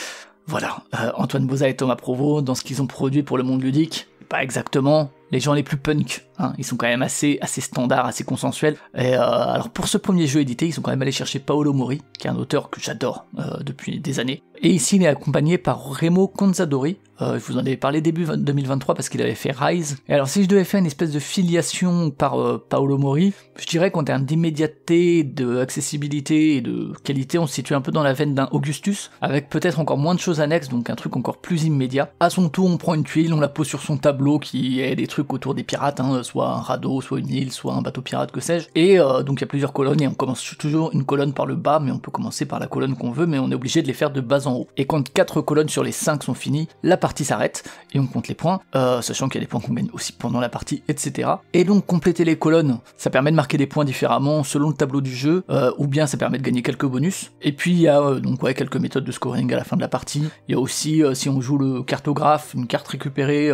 Voilà, Antoine Boza et Thomas Provost, dans ce qu'ils ont produit pour le monde ludique, pas exactement les gens les plus punk, hein, ils sont quand même assez standards, assez consensuels. Et alors pour ce premier jeu édité, ils sont quand même allés chercher Paolo Mori, qui est un auteur que j'adore depuis des années. Et ici, il est accompagné par Remo Conzadori. Je vous en avais parlé début 2023 parce qu'il avait fait Rise. Et alors si je devais faire une espèce de filiation par Paolo Mori, je dirais qu'en termes d'immédiateté, d'accessibilité et de qualité, on se situe un peu dans la veine d'un Augustus, avec peut-être encore moins de choses annexes, donc un truc encore plus immédiat. À son tour, on prend une tuile, on la pose sur son tableau qui est des trucs autour des pirates, hein, soit un radeau, soit une île, soit un bateau pirate, que sais-je. Et donc il y a plusieurs colonnes et on commence toujours une colonne par le bas, mais on peut commencer par la colonne qu'on veut, mais on est obligé de les faire de bas en haut. Et quand 4 colonnes sur les 5 sont finies, la partie s'arrête et on compte les points, sachant qu'il y a des points qu'on gagne aussi pendant la partie, etc. Et donc compléter les colonnes, ça permet de marquer des points différemment selon le tableau du jeu, ou bien ça permet de gagner quelques bonus. Et puis il y a donc quelques méthodes de scoring à la fin de la partie. Il y a aussi, si on joue le cartographe, une carte récupérée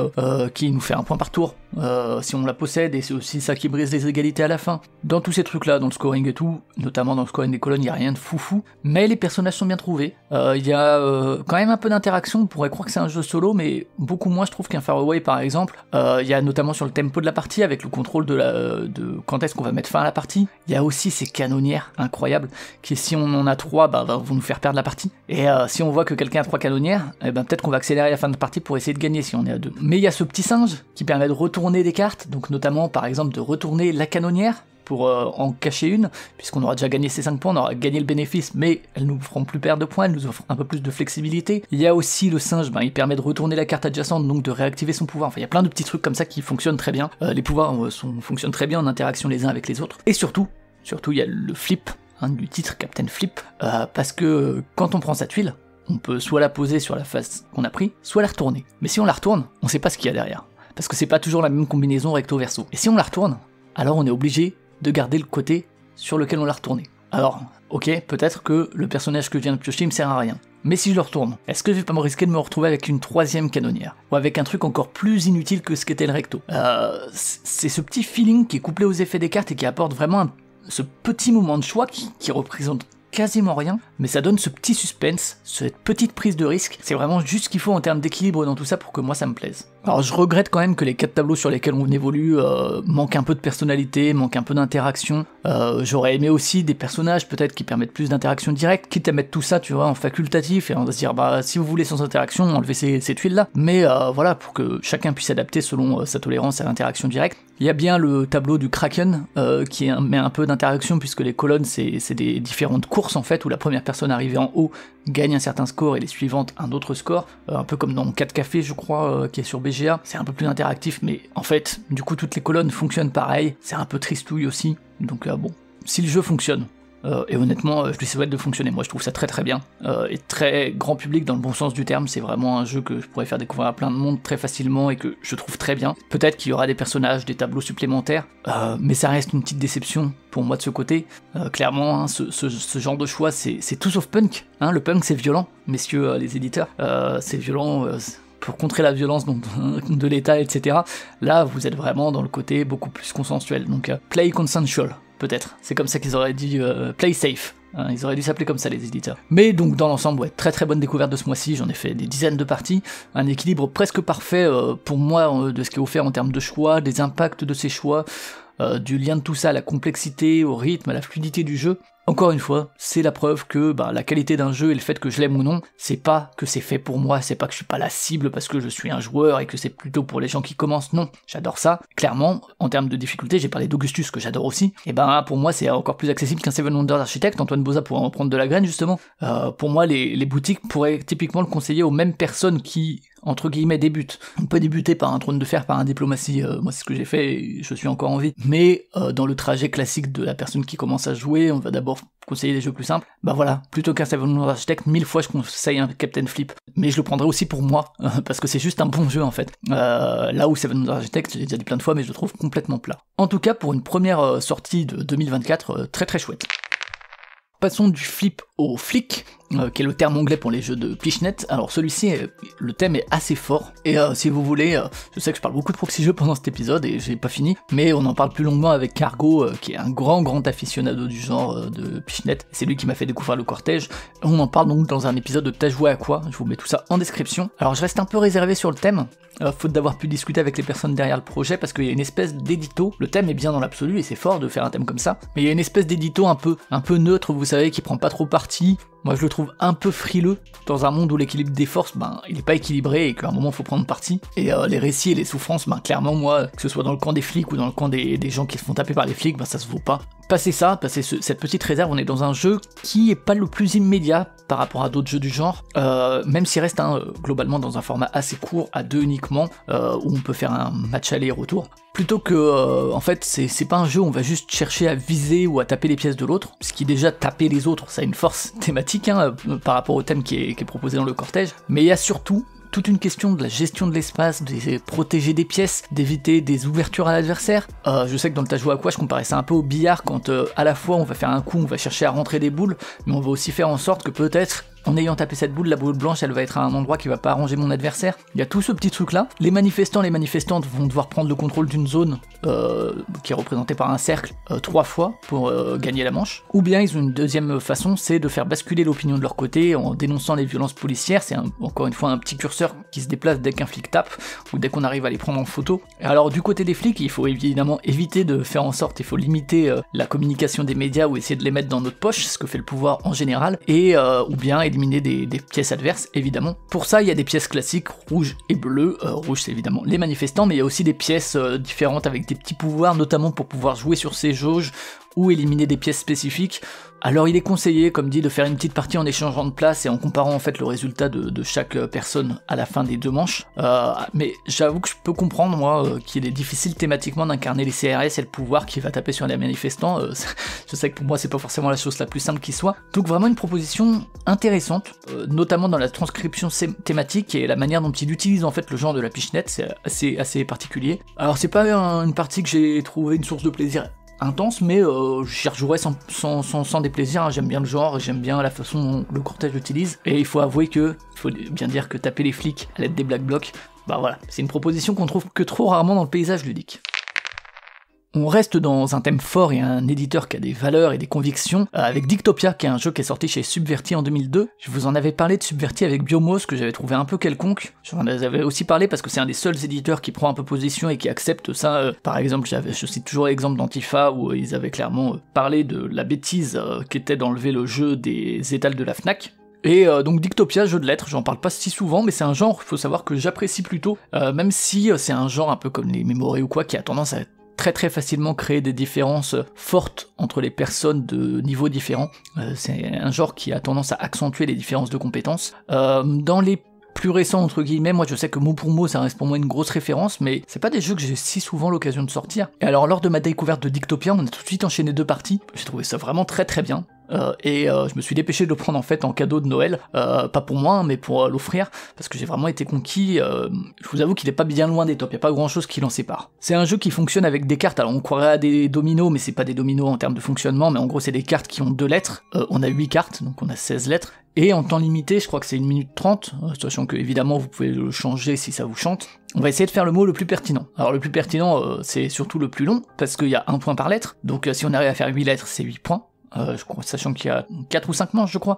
qui nous fait un point par tour, si on la possède, et c'est aussi ça qui brise les égalités à la fin. Dans tous ces trucs là, dans le scoring et tout, notamment dans le scoring des colonnes, il n'y a rien de foufou, mais les personnages sont bien trouvés. Il y a quand même un peu d'interaction, on pourrait croire que c'est un jeu solo, mais beaucoup moins je trouve qu'un Faraway par exemple. Il y a notamment sur le tempo de la partie, avec le contrôle de quand est-ce qu'on va mettre fin à la partie. Il y a aussi ces canonnières incroyables, qui si on en a 3, vont nous faire perdre la partie. Et si on voit que quelqu'un a 3 canonnières, peut-être qu'on va accélérer la fin de partie pour essayer de gagner si on est à 2. Mais il y a ce petit singe qui permet de retourner des cartes, donc notamment par exemple de retourner la canonnière, pour en cacher une, puisqu'on aura déjà gagné ces 5 points, on aura gagné le bénéfice, mais elles nous feront plus perdre de points, elles nous offrent un peu plus de flexibilité. Il y a aussi le singe, il permet de retourner la carte adjacente, donc de réactiver son pouvoir. Enfin, il y a plein de petits trucs comme ça qui fonctionnent très bien. Les pouvoirs fonctionnent très bien en interaction les uns avec les autres. Et surtout, il y a le flip, du titre Captain Flip, parce que quand on prend sa tuile, on peut soit la poser sur la face qu'on a pris, soit la retourner. Mais si on la retourne, on sait pas ce qu'il y a derrière, parce que c'est pas toujours la même combinaison recto-verso. Et si on la retourne, alors on est obligé de garder le côté sur lequel on l'a retourné. Alors, ok, peut-être que le personnage que je viens de piocher me sert à rien. Mais si je le retourne, est-ce que je vais pas me risquer de me retrouver avec une 3ème canonnière? Ou avec un truc encore plus inutile que ce qu'était le recto? C'est ce petit feeling qui est couplé aux effets des cartes et qui apporte vraiment ce petit moment de choix qui représente quasiment rien, mais ça donne ce petit suspense, cette petite prise de risque, c'est vraiment juste ce qu'il faut en termes d'équilibre dans tout ça pour que moi ça me plaise. Alors je regrette quand même que les 4 tableaux sur lesquels on évolue manquent un peu de personnalité, manquent un peu d'interaction. J'aurais aimé aussi des personnages peut-être qui permettent plus d'interaction directe, quitte à mettre tout ça, tu vois, en facultatif, et on va se dire, bah si vous voulez sans interaction, enlevez ces tuiles-là. Mais voilà, pour que chacun puisse adapter selon sa tolérance à l'interaction directe. Il y a bien le tableau du Kraken qui met un peu d'interaction puisque les colonnes c'est des différentes courses en fait où la première personne arrivée en haut gagne un certain score et les suivantes un autre score, un peu comme dans 4 cafés je crois qui est sur BGA, c'est un peu plus interactif mais en fait du coup toutes les colonnes fonctionnent pareil, c'est un peu tristouille aussi, donc bon, si le jeu fonctionne, et honnêtement, je lui souhaite de fonctionner. Moi, je trouve ça très très bien. Et très grand public dans le bon sens du terme. C'est vraiment un jeu que je pourrais faire découvrir à plein de monde très facilement et que je trouve très bien. Peut-être qu'il y aura des personnages, des tableaux supplémentaires, mais ça reste une petite déception pour moi de ce côté. Clairement, hein, ce genre de choix, c'est tout sauf punk. Hein, le punk, c'est violent, messieurs les éditeurs. C'est violent. Pour contrer la violence donc, de l'État, etc. Là, vous êtes vraiment dans le côté beaucoup plus consensuel. Donc, play consensual. Peut-être, c'est comme ça qu'ils auraient dit play safe, hein, ils auraient dû s'appeler comme ça les éditeurs. Mais donc dans l'ensemble, ouais, très très bonne découverte de ce mois-ci, j'en ai fait des dizaines de parties, un équilibre presque parfait pour moi de ce qui est offert en termes de choix, des impacts de ces choix, du lien de tout ça à la complexité, au rythme, à la fluidité du jeu. Encore une fois, c'est la preuve que la qualité d'un jeu et le fait que je l'aime ou non, c'est pas que c'est fait pour moi, c'est pas que je suis pas la cible parce que je suis un joueur et que c'est plutôt pour les gens qui commencent, non, j'adore ça. Clairement, en termes de difficulté, j'ai parlé d'Augustus que j'adore aussi, et pour moi c'est encore plus accessible qu'un Seven Wonders Architect, Antoine Boza pourrait en prendre de la graine justement. Pour moi, les boutiques pourraient typiquement le conseiller aux mêmes personnes qui entre guillemets débutent. On peut débuter par un trône de fer, par un diplomatie, moi c'est ce que j'ai fait et je suis encore en vie, mais dans le trajet classique de la personne qui commence à jouer, on va d'abord conseiller des jeux plus simples, voilà, plutôt qu'un Seven Wonders Architect, 1000 fois je conseille un Captain Flip, mais je le prendrai aussi pour moi, parce que c'est juste un bon jeu en fait, là où Seven Wonders Architect, j'ai déjà dit plein de fois, mais je le trouve complètement plat. En tout cas, pour une première sortie de 2024, très très chouette. Passons du flip au flic, qui est le terme anglais pour les jeux de Pichenette. Alors celui-ci, le thème est assez fort, et si vous voulez, je sais que je parle beaucoup de proxy jeux pendant cet épisode, et j'ai pas fini, mais on en parle plus longuement avec Cargo, qui est un grand aficionado du genre de Pichenette, c'est lui qui m'a fait découvrir le cortège, on en parle donc dans un épisode de T'as joué à quoi, je vous mets tout ça en description. Alors je reste un peu réservé sur le thème, faute d'avoir pu discuter avec les personnes derrière le projet, parce qu'il y a une espèce d'édito, le thème est bien dans l'absolu, et c'est fort de faire un thème comme ça, mais il y a une espèce d'édito un peu neutre, vous savez, qui prend pas trop parti. Moi je le trouve un peu frileux, dans un monde où l'équilibre des forces, il est pas équilibré et qu'à un moment faut prendre parti. Et les récits et les souffrances, clairement moi, que ce soit dans le camp des flics ou dans le camp des gens qui se font taper par les flics, ça se vaut pas. Passer cette petite réserve, on est dans un jeu qui est pas le plus immédiat par rapport à d'autres jeux du genre, même s'il reste globalement dans un format assez court, à 2 uniquement, où on peut faire un match aller et retour. Plutôt que, en fait, c'est pas un jeu où on va juste chercher à viser ou à taper les pièces de l'autre, ce qui déjà taper les autres, ça a une force thématique par rapport au thème qui est proposé dans le cortège, mais il y a surtout toute une question de la gestion de l'espace, de protéger des pièces, d'éviter des ouvertures à l'adversaire. Je sais que dans le T'as joué à quoi, je comparais ça un peu au billard, quand à la fois on va faire un coup, on va chercher à rentrer des boules, mais on va aussi faire en sorte que peut-être, en ayant tapé cette boule, la boule blanche, elle va être à un endroit qui va pas arranger mon adversaire. Il y a tout ce petit truc là. Les manifestantes vont devoir prendre le contrôle d'une zone qui est représentée par un cercle 3 fois pour gagner la manche. Ou bien ils ont une deuxième façon, c'est de faire basculer l'opinion de leur côté en dénonçant les violences policières. C'est encore une fois un petit curseur qui se déplace dès qu'un flic tape ou dès qu'on arrive à les prendre en photo. Et alors du côté des flics, il faut évidemment éviter de faire en sorte, il faut limiter la communication des médias ou essayer de les mettre dans notre poche, ce que fait le pouvoir en général, et ou bien éliminer des pièces adverses, évidemment. Pour ça, il y a des pièces classiques, rouge et bleu. Rouge, c'est évidemment les manifestants, mais il y a aussi des pièces différentes avec des petits pouvoirs, notamment pour pouvoir jouer sur ces jauges ou éliminer des pièces spécifiques. Alors il est conseillé, comme dit, de faire une petite partie en échangeant de place et en comparant en fait le résultat de chaque personne à la fin des 2 manches. Mais j'avoue que je peux comprendre, moi, qu'il est difficile thématiquement d'incarner les CRS et le pouvoir qui va taper sur les manifestants. Je sais que pour moi c'est pas forcément la chose la plus simple qui soit. Donc vraiment une proposition intéressante, notamment dans la transcription thématique et la manière dont il utilise en fait le genre de la Pichenette, c'est assez particulier. Alors c'est pas une partie que j'ai trouvé une source de plaisir intense, mais j'y rejouerai sans déplaisir, j'aime bien le genre, j'aime bien la façon dont le cortège l'utilise, et il faut avouer que, il faut bien dire que taper les flics à l'aide des black blocs, voilà, c'est une proposition qu'on trouve que trop rarement dans le paysage ludique. On reste dans un thème fort et un éditeur qui a des valeurs et des convictions, avec Dictopia, qui est un jeu qui est sorti chez Subverty en 2002. Je vous en avais parlé de Subverty avec Biomos, que j'avais trouvé un peu quelconque. Je vous en avais aussi parlé parce que c'est un des seuls éditeurs qui prend un peu position et qui accepte ça. Par exemple, je cite toujours l'exemple d'Antifa, où ils avaient clairement parlé de la bêtise qu'était d'enlever le jeu des étals de la Fnac. Et donc Dictopia, jeu de lettres, j'en parle pas si souvent, mais c'est un genre, faut savoir que j'apprécie plutôt, même si c'est un genre un peu comme les Memory ou quoi, qui a tendance à très facilement créer des différences fortes entre les personnes de niveaux différents. C'est un genre qui a tendance à accentuer les différences de compétences. Dans les plus récents entre guillemets, moi je sais que mot pour mot ça reste pour moi une grosse référence, mais c'est pas des jeux que j'ai si souvent l'occasion de sortir. Et alors lors de ma découverte de Dictopia, on a tout de suite enchaîné 2 parties, j'ai trouvé ça vraiment très bien. Je me suis dépêché de le prendre en fait en cadeau de Noël, pas pour moi mais pour l'offrir, parce que j'ai vraiment été conquis. Je vous avoue qu'il est pas bien loin des tops, y a pas grand chose qui l'en sépare. C'est un jeu qui fonctionne avec des cartes, alors on croirait à des dominos, mais c'est pas des dominos en termes de fonctionnement, mais en gros c'est des cartes qui ont 2 lettres, on a 8 cartes, donc on a 16 lettres, et en temps limité, je crois que c'est 1 minute 30, sachant que évidemment vous pouvez le changer si ça vous chante. On va essayer de faire le mot le plus pertinent. Alors le plus pertinent, c'est surtout le plus long, parce qu'il y a 1 point par lettre, donc si on arrive à faire 8 lettres, c'est 8 points. Je crois, sachant qu'il y a 4 ou 5 manches, je crois.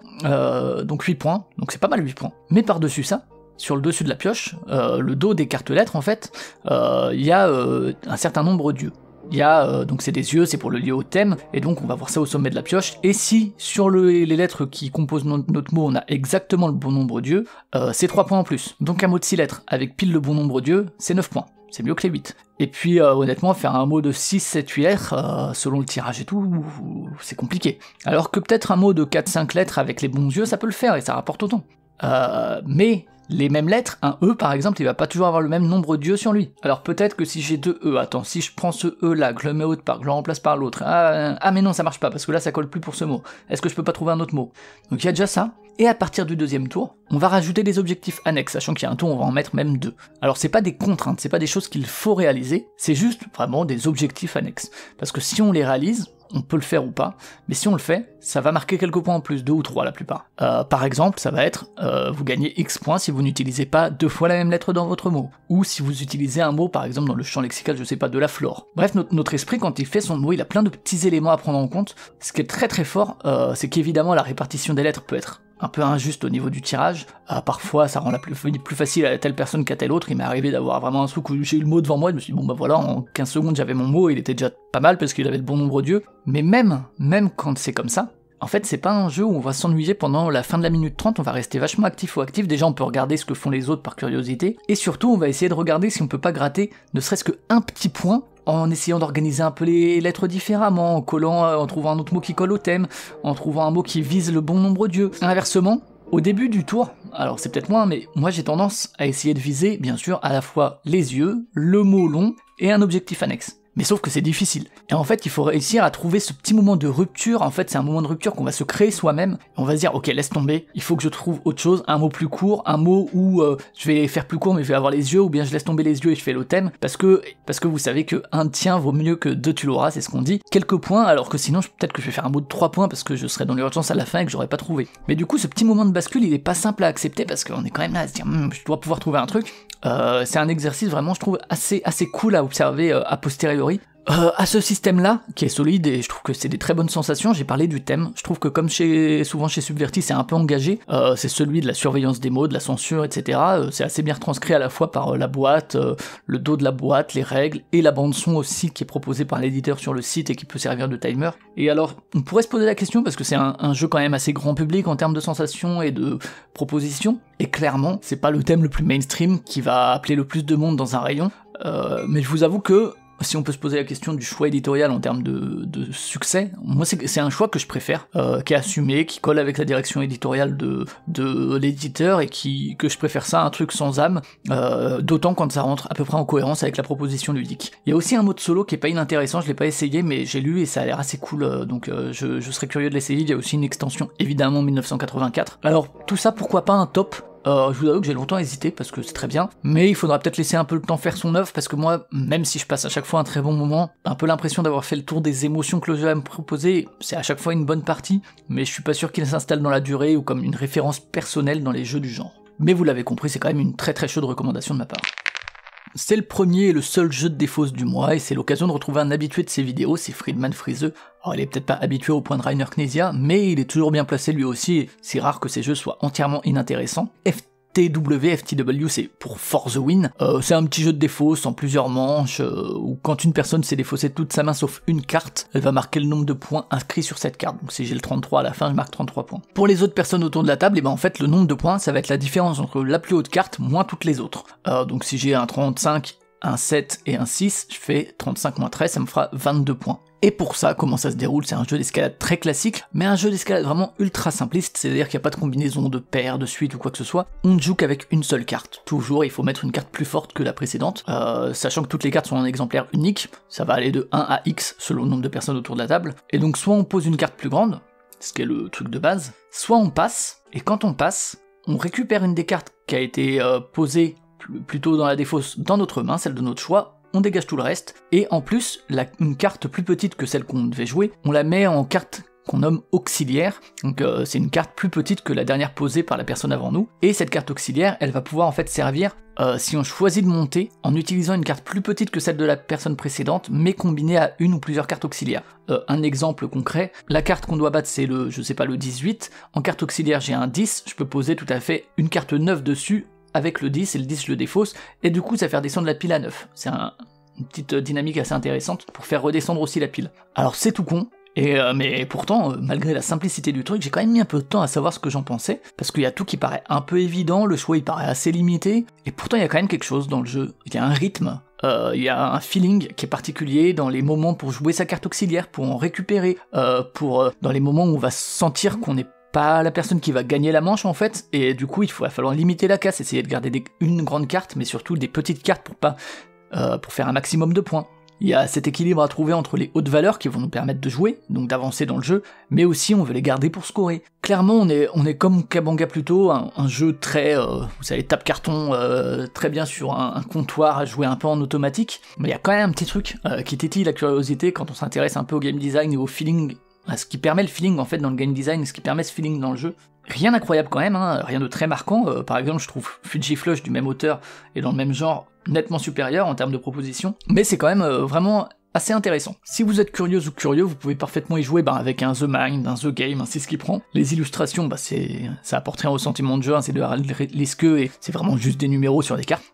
Donc 8 points, donc c'est pas mal 8 points. Mais par-dessus ça, sur le dessus de la pioche, le dos des cartes lettres, en fait, il y a un certain nombre d'yeux. Il y a, donc c'est des yeux, c'est pour le lier au thème, et donc on va voir ça au sommet de la pioche, et si sur les lettres qui composent notre mot, on a exactement le bon nombre d'yeux, c'est 3 points en plus. Donc un mot de 6 lettres, avec pile le bon nombre d'yeux, c'est 9 points. C'est mieux que les 8. Et puis honnêtement, faire un mot de 6, 7, 8 lettres, selon le tirage et tout, c'est compliqué. Alors que peut-être un mot de 4, 5 lettres avec les bons yeux, ça peut le faire et ça rapporte autant. Mais les mêmes lettres, un E par exemple, il va pas toujours avoir le même nombre d'yeux sur lui. Alors peut-être que si j'ai 2 E, attends, si je prends ce E là, que je le mets autre part, que je le remplace par l'autre, ah mais non ça marche pas, parce que là ça colle plus pour ce mot. Est-ce que je peux pas trouver un autre mot? Donc il y a déjà ça. Et à partir du 2e tour, on va rajouter des objectifs annexes, sachant qu'il y a un tour, on va en mettre même 2. Alors c'est pas des contraintes, c'est pas des choses qu'il faut réaliser, c'est juste vraiment des objectifs annexes. Parce que si on les réalise, on peut le faire ou pas, mais si on le fait, ça va marquer quelques points en plus, 2 ou 3 la plupart. Par exemple, ça va être, vous gagnez X points si vous n'utilisez pas 2 fois la même lettre dans votre mot, ou si vous utilisez un mot, par exemple dans le champ lexical, je sais pas, de la flore. Bref, notre esprit, quand il fait son mot, il a plein de petits éléments à prendre en compte. Ce qui est très fort, c'est qu'évidemment la répartition des lettres peut être un peu injuste au niveau du tirage, parfois ça rend la plus facile à telle personne qu'à telle autre. Il m'est arrivé d'avoir vraiment un truc où j'ai eu le mot devant moi, je me suis dit bon bah voilà, en 15 secondes j'avais mon mot, il était déjà pas mal parce qu'il avait le bon nombre d'yeux, mais même quand c'est comme ça, en fait c'est pas un jeu où on va s'ennuyer pendant la fin de la minute 30, on va rester vachement actif ou actif, déjà on peut regarder ce que font les autres par curiosité, et surtout on va essayer de regarder si on peut pas gratter ne serait-ce que un petit point, en essayant d'organiser un peu les lettres différemment, en collant, en trouvant un autre mot qui colle au thème, en trouvant un mot qui vise le bon nombre d'yeux. Inversement, au début du tour, alors c'est peut-être moins, mais moi j'ai tendance à essayer de viser, bien sûr, à la fois les yeux, le mot long et un objectif annexe. Mais sauf que c'est difficile. Et en fait, il faut réussir à trouver ce petit moment de rupture. En fait, c'est un moment de rupture qu'on va se créer soi-même. On va se dire, ok, laisse tomber, il faut que je trouve autre chose, un mot plus court, un mot où je vais faire plus court mais je vais avoir les yeux, ou bien je laisse tomber les yeux et je fais le thème, parce que vous savez que un tien vaut mieux que 2 tu l'auras, c'est ce qu'on dit. Quelques points, alors que sinon, peut-être que je vais faire un mot de 3 points parce que je serai dans l'urgence à la fin et que j'aurais pas trouvé. Mais du coup, ce petit moment de bascule, il est pas simple à accepter parce qu'on est quand même là à se dire, je dois pouvoir trouver un truc. C'est un exercice vraiment, je trouve, assez cool à observer a posteriori. À ce système-là, qui est solide, et je trouve que c'est des très bonnes sensations, j'ai parlé du thème. Je trouve que comme souvent chez Subverty, c'est un peu engagé. C'est celui de la surveillance des mots, de la censure, etc. C'est assez bien retranscrit à la fois par la boîte, le dos de la boîte, les règles, et la bande-son aussi qui est proposée par l'éditeur sur le site et qui peut servir de timer. Et alors, on pourrait se poser la question, parce que c'est un jeu quand même assez grand public en termes de sensations et de propositions, et clairement, c'est pas le thème le plus mainstream qui va appeler le plus de monde dans un rayon, mais je vous avoue que si on peut se poser la question du choix éditorial en termes de succès, moi c'est un choix que je préfère, qui est assumé, qui colle avec la direction éditoriale de l'éditeur, et que je préfère ça à un truc sans âme, d'autant quand ça rentre à peu près en cohérence avec la proposition ludique. Il y a aussi un mode solo qui est pas inintéressant, je l'ai pas essayé mais j'ai lu et ça a l'air assez cool, donc je serais curieux de l'essayer. Il y a aussi une extension, évidemment 1984. Alors tout ça, pourquoi pas un top? Je vous avoue que j'ai longtemps hésité parce que c'est très bien, mais il faudra peut-être laisser un peu le temps faire son œuvre, parce que moi, même si je passe à chaque fois un très bon moment, un peu l'impression d'avoir fait le tour des émotions que le jeu a à me proposer, c'est à chaque fois une bonne partie, mais je suis pas sûr qu'il s'installe dans la durée ou comme une référence personnelle dans les jeux du genre. Mais vous l'avez compris, c'est quand même une très chaude recommandation de ma part. C'est le premier et le seul jeu de défausse du mois, et c'est l'occasion de retrouver un habitué de ces vidéos, c'est Friedman Freeze. Alors il est peut-être pas habitué au point de Rainer Knizia, mais il est toujours bien placé lui aussi, et c'est rare que ces jeux soient entièrement inintéressants. FTW, c'est pour For the Win. C'est un petit jeu de défausse en plusieurs manches, où quand une personne s'est défaussée toute sa main sauf une carte, elle va marquer le nombre de points inscrits sur cette carte. Donc si j'ai le 33 à la fin, je marque 33 points. Pour les autres personnes autour de la table, et ben en fait le nombre de points, ça va être la différence entre la plus haute carte moins toutes les autres. Donc si j'ai un 35, un 7 et un 6, je fais 35 moins 13, ça me fera 22 points. Et pour ça, comment ça se déroule? C'est un jeu d'escalade très classique, mais un jeu d'escalade vraiment ultra simpliste, c'est-à-dire qu'il n'y a pas de combinaison de paires, de suite ou quoi que ce soit. On ne joue qu'avec une seule carte. Toujours, il faut mettre une carte plus forte que la précédente, sachant que toutes les cartes sont en exemplaire unique, ça va aller de 1 à X selon le nombre de personnes autour de la table. Et donc soit on pose une carte plus grande, ce qui est le truc de base, soit on passe, et quand on passe, on récupère une des cartes qui a été posée plutôt dans la défausse dans notre main, celle de notre choix, on dégage tout le reste, et en plus, une carte plus petite que celle qu'on devait jouer, on la met en carte qu'on nomme auxiliaire, donc c'est une carte plus petite que la dernière posée par la personne avant nous, et cette carte auxiliaire, elle va pouvoir en fait servir, si on choisit de monter, en utilisant une carte plus petite que celle de la personne précédente, mais combinée à une ou plusieurs cartes auxiliaires. Un exemple concret, la carte qu'on doit battre c'est le, je sais pas, le 18, en carte auxiliaire j'ai un 10, je peux poser tout à fait une carte 9 dessus, avec le 10, et le 10 je le défausse, et du coup ça fait redescendre la pile à 9. C'est une petite dynamique assez intéressante pour faire redescendre aussi la pile. Alors c'est tout con, mais pourtant, malgré la simplicité du truc, j'ai quand même mis un peu de temps à savoir ce que j'en pensais, parce qu'il y a tout qui paraît un peu évident, le choix il paraît assez limité, et pourtant il y a quand même quelque chose dans le jeu. Il y a un rythme, il y a un feeling qui est particulier dans les moments pour jouer sa carte auxiliaire, pour en récupérer, dans les moments où on va sentir qu'on n'est pas la personne qui va gagner la manche en fait, et du coup il va falloir limiter la casse, essayer de garder une grande carte, mais surtout des petites cartes pour faire un maximum de points. Il y a cet équilibre à trouver entre les hautes valeurs qui vont nous permettre de jouer, donc d'avancer dans le jeu, mais aussi on veut les garder pour scorer. Clairement on est comme Kabanga Pluto, un jeu très, vous savez, tape-carton, très bien sur un comptoir à jouer un peu en automatique, mais il y a quand même un petit truc qui tétille la curiosité quand on s'intéresse un peu au game design et au feeling, à ce qui permet le feeling en fait dans le game design, ce qui permet ce feeling dans le jeu. Rien d'incroyable quand même, hein, rien de très marquant, par exemple je trouve Fuji Flush du même auteur et dans le même genre nettement supérieur en termes de propositions, mais c'est quand même vraiment assez intéressant. Si vous êtes curieuse ou curieux, vous pouvez parfaitement y jouer avec un The Mind, un The Game, c'est ce qui prend. Les illustrations, ça apporte rien au sentiment de jeu, c'est de Harald Leske et c'est vraiment juste des numéros sur des cartes.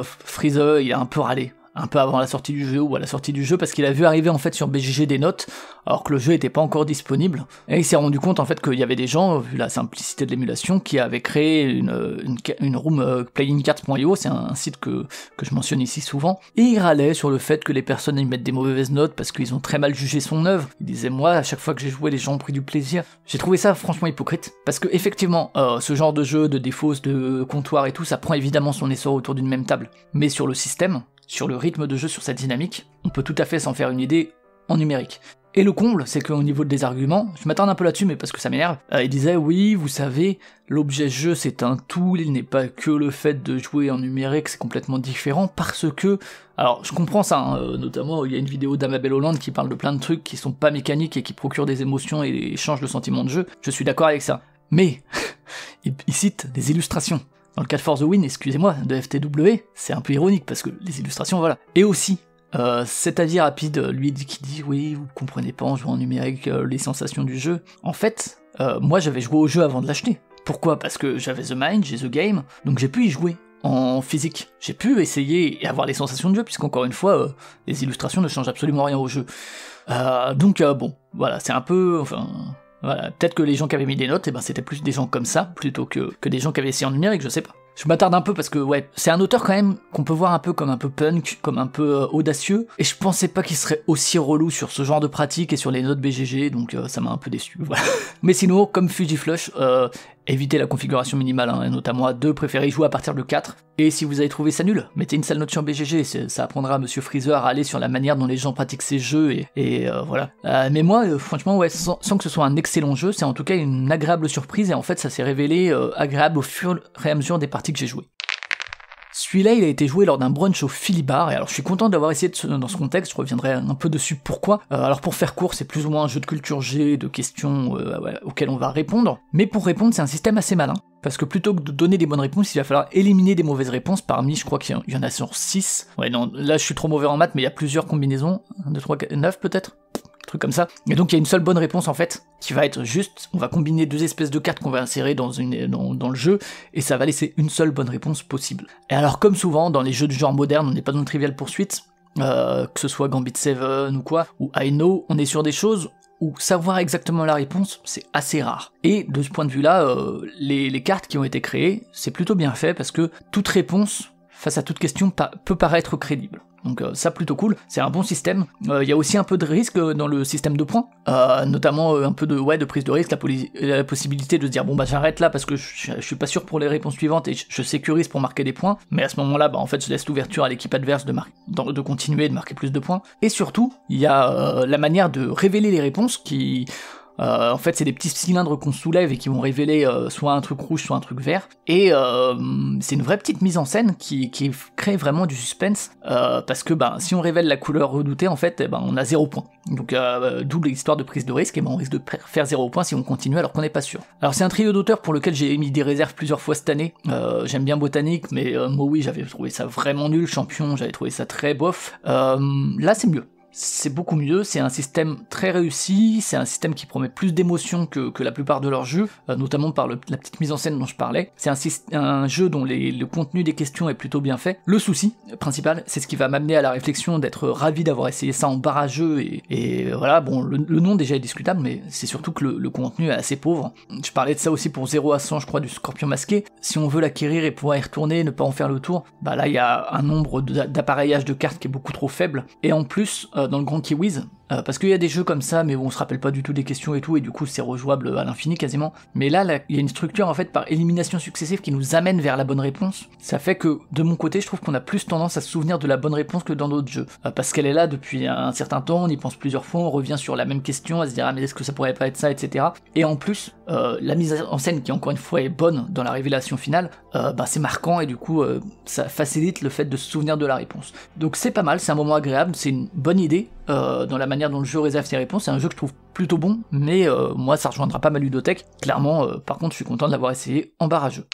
Freeze, il a un peu râlé. Un peu avant la sortie du jeu ou à la sortie du jeu parce qu'il a vu arriver en fait sur BGG des notes alors que le jeu était pas encore disponible et il s'est rendu compte en fait qu'il y avait des gens, vu la simplicité de l'émulation, qui avaient créé une room playingcards.io, c'est un site que je mentionne ici souvent, et il râlait sur le fait que les personnes y mettent des mauvaises notes parce qu'ils ont très mal jugé son œuvre. Il disait moi à chaque fois que j'ai joué les gens ont pris du plaisir. J'ai trouvé ça franchement hypocrite parce que effectivement ce genre de jeu de défausse, de comptoir et tout, ça prend évidemment son essor autour d'une même table, mais sur le système, sur le rythme de jeu, sur cette dynamique, on peut tout à fait s'en faire une idée en numérique. Et le comble, c'est qu'au niveau des arguments, je m'attarde un peu là-dessus, mais parce que ça m'énerve, il disait, oui, vous savez, l'objet jeu c'est un tool, il n'est pas que le fait de jouer en numérique, c'est complètement différent, parce que... Alors, je comprends ça, hein, notamment, il y a une vidéo d'Amabel Hollande qui parle de plein de trucs qui sont pas mécaniques et qui procurent des émotions et changent le sentiment de jeu, je suis d'accord avec ça. Mais, il cite des illustrations. Dans le cas de For the Win, excusez-moi, de FTW, c'est un peu ironique, parce que les illustrations, voilà. Et aussi, cet avis rapide, lui, qui dit « Oui, vous comprenez pas en jouant en numérique les sensations du jeu », en fait, moi j'avais joué au jeu avant de l'acheter. Pourquoi ? Parce que j'avais The Mind, j'ai The Game, donc j'ai pu y jouer en physique. J'ai pu essayer et avoir les sensations de jeu, puisqu'encore une fois, les illustrations ne changent absolument rien au jeu. Donc bon, voilà, c'est un peu... Enfin... Voilà, peut-être que les gens qui avaient mis des notes, c'était plus des gens comme ça, plutôt que des gens qui avaient essayé en numérique, je sais pas. Je m'attarde un peu parce que, ouais, c'est un auteur quand même qu'on peut voir un peu comme un peu punk, comme un peu audacieux, et je pensais pas qu'il serait aussi relou sur ce genre de pratique et sur les notes BGG, donc ça m'a un peu déçu, voilà. Mais sinon, comme Fuji Flush, évitez la configuration minimale, hein, et notamment à 2, préférez jouer à partir de 4, et si vous avez trouvé ça nul, mettez une sale note sur BGG, ça apprendra à Monsieur Freezer à râler sur la manière dont les gens pratiquent ces jeux, et voilà. Mais moi, franchement, ouais, sans que ce soit un excellent jeu, c'est en tout cas une agréable surprise, et en fait ça s'est révélé agréable au fur et à mesure des parties que j'ai jouées. Celui-là, il a été joué lors d'un brunch au Philly-Bar, et alors je suis content d'avoir essayé dans ce contexte, je reviendrai un peu dessus pourquoi. Alors pour faire court, c'est plus ou moins un jeu de culture G, de questions auxquelles on va répondre, mais pour répondre, c'est un système assez malin. Parce que plutôt que de donner des bonnes réponses, il va falloir éliminer des mauvaises réponses. Parmi, je crois qu'il y en a sur 6. Ouais, non, là je suis trop mauvais en maths, mais il y a plusieurs combinaisons. 1, 2, 3, 4, 9 peut-être, truc comme ça. Et donc il y a une seule bonne réponse en fait, qui va être juste, on va combiner 2 espèces de cartes qu'on va insérer dans le jeu, et ça va laisser une seule bonne réponse possible. Et alors comme souvent, dans les jeux du genre moderne, on n'est pas dans le Trivial Pursuit, que ce soit Gambit 7 ou quoi, ou I Know, on est sur des choses où savoir exactement la réponse, c'est assez rare. Et de ce point de vue-là, les cartes qui ont été créées, c'est plutôt bien fait, parce que toute réponse, face à toute question, peut paraître crédible. Donc ça plutôt cool, c'est un bon système. Il y a aussi un peu de risque dans le système de points, notamment un peu de prise de risque, la possibilité de se dire bon bah j'arrête là parce que je suis pas sûr pour les réponses suivantes et je sécurise pour marquer des points, mais à ce moment-là bah en fait je laisse l'ouverture à l'équipe adverse de continuer et de marquer plus de points. Et surtout, il y a la manière de révéler les réponses qui... en fait, c'est des petits cylindres qu'on soulève et qui vont révéler soit un truc rouge, soit un truc vert. Et c'est une vraie petite mise en scène qui crée vraiment du suspense, parce que si on révèle la couleur redoutée, en fait, on a 0 point. Donc d'où l'histoire de prise de risque, et on risque de faire 0 point si on continue alors qu'on n'est pas sûr. Alors c'est un trio d'auteurs pour lequel j'ai émis des réserves plusieurs fois cette année. J'aime bien Botanique, mais Maui, j'avais trouvé ça vraiment nul. Champion, j'avais trouvé ça très bof. Là, c'est mieux. C'est beaucoup mieux, c'est un système très réussi, c'est un système qui promet plus d'émotion que la plupart de leurs jeux, notamment par la petite mise en scène dont je parlais. C'est un jeu dont le contenu des questions est plutôt bien fait. Le souci principal, c'est ce qui va m'amener à la réflexion d'être ravi d'avoir essayé ça en barrageux, et voilà, bon, le nom déjà est discutable, mais c'est surtout que le contenu est assez pauvre. Je parlais de ça aussi pour 0 à 100, je crois, du Scorpion masqué. Si on veut l'acquérir et pouvoir y retourner, ne pas en faire le tour, là il y a un nombre d'appareillages de cartes qui est beaucoup trop faible, et en plus, dans le Grand Kiwis, parce qu'il y a des jeux comme ça, mais où on se rappelle pas du tout des questions et tout, et du coup c'est rejouable à l'infini quasiment. Mais là, il y a une structure en fait par élimination successive qui nous amène vers la bonne réponse. Ça fait que, de mon côté, je trouve qu'on a plus tendance à se souvenir de la bonne réponse que dans d'autres jeux. Parce qu'elle est là depuis un certain temps, on y pense plusieurs fois, on revient sur la même question, à se dire ah mais est-ce que ça pourrait pas être ça, etc. Et en plus, la mise en scène qui encore une fois est bonne dans la révélation finale, c'est marquant et du coup ça facilite le fait de se souvenir de la réponse. Donc c'est pas mal, c'est un moment agréable, c'est une bonne idée dans la manière dont le jeu réserve ses réponses. C'est un jeu que je trouve plutôt bon, mais moi ça rejoindra pas ma ludothèque. Clairement, par contre je suis content de l'avoir essayé en barrageux.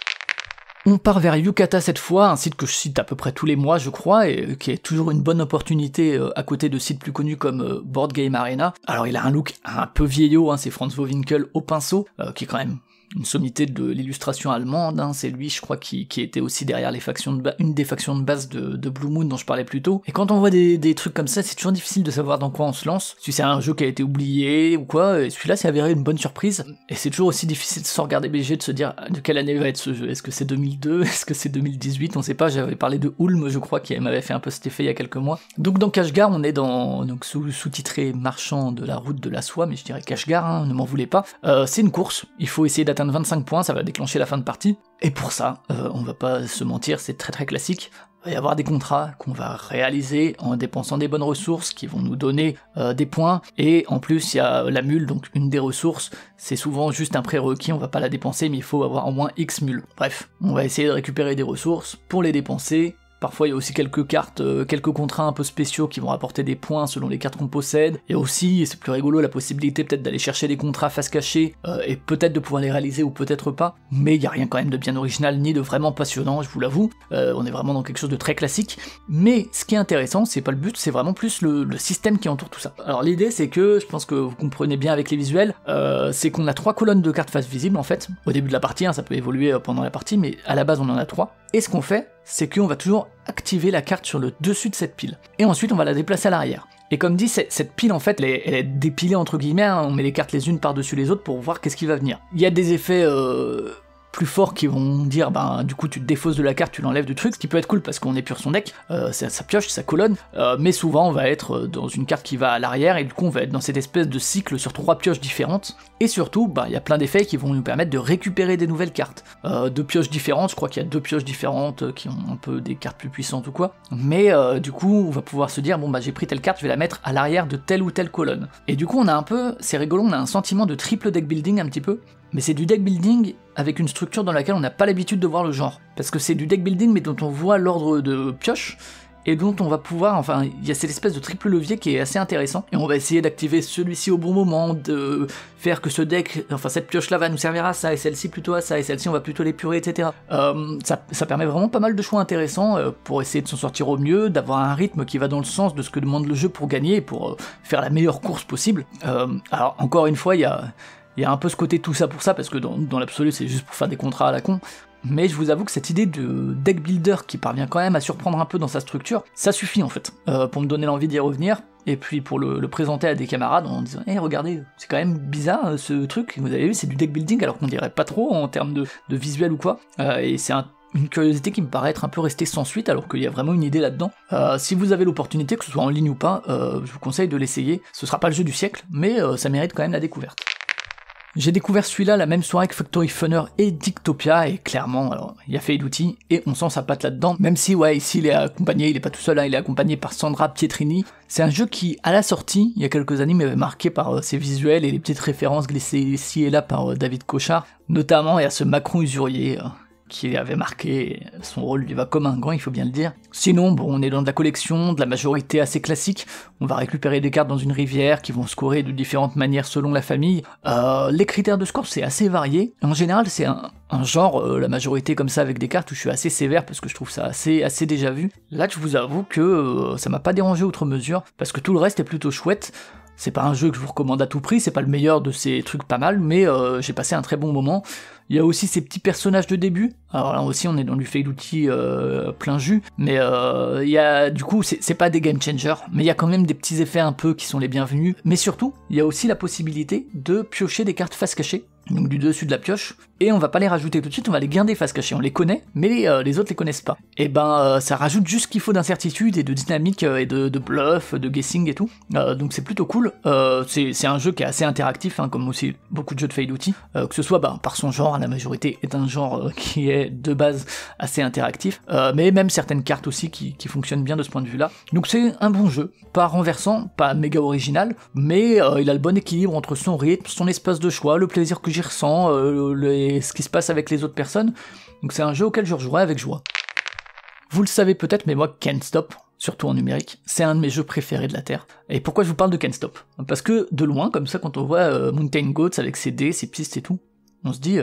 On part vers Yucata cette fois, un site que je cite à peu près tous les mois je crois, et qui est toujours une bonne opportunité à côté de sites plus connus comme Board Game Arena. Alors il a un look un peu vieillot, c'est Franz Wawinkel au pinceau, qui est quand même une sommité de l'illustration allemande, c'est lui je crois qui était aussi derrière une des factions de base de Blue Moon dont je parlais plus tôt. Et quand on voit des trucs comme ça, c'est toujours difficile de savoir dans quoi on se lance, si c'est un jeu qui a été oublié ou quoi, et celui-là s'est avéré une bonne surprise, et c'est toujours aussi difficile sans regarder BG de se dire de quelle année va être ce jeu, est-ce que c'est 2002, est-ce que c'est 2018, on sait pas, j'avais parlé de Ulm je crois qui m'avait fait un peu cet effet il y a quelques mois. Donc dans Kashgar on est donc sous-titré Marchand de la route de la soie, mais je dirais Kashgar, ne m'en voulez pas. C'est une course, il faut essayer d'atteindre 25 points, ça va déclencher la fin de partie, et pour ça, on va pas se mentir, c'est très très classique. Il va y avoir des contrats qu'on va réaliser en dépensant des bonnes ressources qui vont nous donner des points, et en plus il y a la mule, donc une des ressources, c'est souvent juste un prérequis, on va pas la dépenser mais il faut avoir au moins X mules. Bref, on va essayer de récupérer des ressources pour les dépenser. Parfois il y a aussi quelques cartes, quelques contrats un peu spéciaux qui vont apporter des points selon les cartes qu'on possède, et aussi, et c'est plus rigolo, la possibilité peut-être d'aller chercher des contrats face cachée, et peut-être de pouvoir les réaliser ou peut-être pas, mais il y a rien quand même de bien original ni de vraiment passionnant, je vous l'avoue, on est vraiment dans quelque chose de très classique, mais ce qui est intéressant, c'est pas le but, c'est vraiment plus le système qui entoure tout ça. Alors l'idée c'est que, je pense que vous comprenez bien avec les visuels, c'est qu'on a 3 colonnes de cartes face visibles en fait, au début de la partie, ça peut évoluer pendant la partie, mais à la base on en a 3, et ce qu'on fait, c'est qu'on va toujours activer la carte sur le dessus de cette pile. Et ensuite, on va la déplacer à l'arrière. Et comme dit, cette pile, en fait, elle est dépilée entre guillemets, on met les cartes les unes par-dessus les autres pour voir qu'est-ce qui va venir. Il y a des effets plus forts qui vont dire, du coup tu te défausses de la carte, tu l'enlèves du truc, ce qui peut être cool parce qu'on épure son deck, ça pioche, ça colonne, mais souvent on va être dans une carte qui va à l'arrière, et du coup on va être dans cette espèce de cycle sur 3 pioches différentes, et surtout, il y a plein d'effets qui vont nous permettre de récupérer des nouvelles cartes, 2 pioches différentes, je crois qu'il y a 2 pioches différentes qui ont un peu des cartes plus puissantes ou quoi, mais du coup on va pouvoir se dire, j'ai pris telle carte, je vais la mettre à l'arrière de telle ou telle colonne, et du coup on a un peu, c'est rigolo, on a un sentiment de triple deck building un petit peu, mais c'est du deck building avec une structure dans laquelle on n'a pas l'habitude de voir le genre. Parce que c'est du deck building mais dont on voit l'ordre de pioche, et dont on va pouvoir, enfin, il y a cette espèce de triple levier qui est assez intéressant, et on va essayer d'activer celui-ci au bon moment, de faire que ce deck, enfin cette pioche-là va nous servir à ça, et celle-ci plutôt à ça, et celle-ci on va plutôt l'épurer, etc. Ça permet vraiment pas mal de choix intéressants pour essayer de s'en sortir au mieux, d'avoir un rythme qui va dans le sens de ce que demande le jeu pour gagner, pour faire la meilleure course possible. Alors encore une fois, il y a un peu ce côté tout ça pour ça, parce que dans l'absolu c'est juste pour faire des contrats à la con, mais je vous avoue que cette idée de deck builder qui parvient quand même à surprendre un peu dans sa structure, ça suffit en fait, pour me donner l'envie d'y revenir, et puis pour le présenter à des camarades en disant hey, regardez, c'est quand même bizarre ce truc, vous avez vu, c'est du deck building alors qu'on dirait pas trop en termes de visuel ou quoi, et c'est une curiosité qui me paraît être un peu restée sans suite alors qu'il y a vraiment une idée là-dedans. Si vous avez l'opportunité, que ce soit en ligne ou pas, je vous conseille de l'essayer. Ce sera pas le jeu du siècle, mais ça mérite quand même la découverte. J'ai découvert celui-là la même soirée que Factory Funner et Dictopia, et clairement, alors, il y a Feiduti, et on sent sa patte là-dedans, même si, ouais, ici, il est pas tout seul, hein, il est accompagné par Sandra Pietrini. C'est un jeu qui, à la sortie, il y a quelques années, m'avait marqué par ses visuels et les petites références glissées ici et là par David Cochard, notamment, il y a ce Macron usurier, qui avait marqué, son rôle lui va comme un gant, il faut bien le dire. Sinon, bon, on est dans de la collection, de la majorité assez classique, on va récupérer des cartes dans une rivière qui vont scorer de différentes manières selon la famille. Les critères de score, c'est assez varié. En général, c'est un genre, la majorité comme ça, avec des cartes où je suis assez sévère, parce que je trouve ça assez déjà vu. Là, je vous avoue que ça m'a pas dérangé outre mesure, parce que tout le reste est plutôt chouette. C'est pas un jeu que je vous recommande à tout prix, c'est pas le meilleur de ces trucs pas mal, mais j'ai passé un très bon moment. Il y a aussi ces petits personnages de début, alors là aussi on est dans du Feiduti plein jus, mais il y a, du coup c'est pas des game changers, mais il y a quand même des petits effets un peu qui sont les bienvenus, mais surtout, il y a aussi la possibilité de piocher des cartes face cachée, donc du dessus de la pioche, et on va pas les rajouter tout de suite, on va les garder face cachée, on les connaît, mais les autres les connaissent pas. Et ça rajoute juste ce qu'il faut d'incertitude et de dynamique et de bluff, de guessing et tout, donc c'est plutôt cool. C'est un jeu qui est assez interactif, hein, comme aussi beaucoup de jeux de Feiduti, que ce soit par son genre, la majorité est un genre qui est de base assez interactif, mais même certaines cartes aussi qui fonctionnent bien de ce point de vue là. Donc c'est un bon jeu, pas renversant, pas méga original, mais il a le bon équilibre entre son rythme, son espace de choix, le plaisir que j'y ressens, ce qui se passe avec les autres personnes, donc c'est un jeu auquel je rejouerai avec joie. Vous le savez peut-être, mais moi Can't Stop, surtout en numérique, c'est un de mes jeux préférés de la Terre. Et pourquoi je vous parle de Can't Stop? Parce que de loin, comme ça, quand on voit Mountain Goats avec ses dés, ses pistes et tout, on se dit,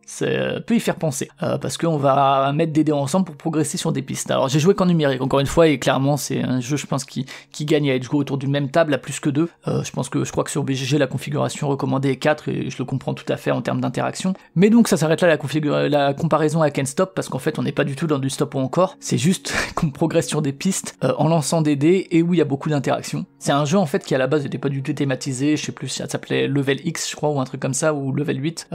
ça peut y faire penser, parce qu'on va mettre des dés ensemble pour progresser sur des pistes. Alors j'ai joué qu'en numérique, encore une fois, et clairement c'est un jeu, je pense, qui gagne à être joué autour d'une même table à plus que 2. Je crois que sur BGG la configuration recommandée est 4, et je le comprends tout à fait en termes d'interaction. Mais donc ça s'arrête là la comparaison à Can't Stop, parce qu'en fait on n'est pas du tout dans du stop ou encore, c'est juste qu'on progresse sur des pistes en lançant des dés, et où il y a beaucoup d'interactions. C'est un jeu en fait qui à la base n'était pas du tout thématisé, je sais plus si ça s'appelait Level X je crois, ou un truc comme ça, ou Level 8.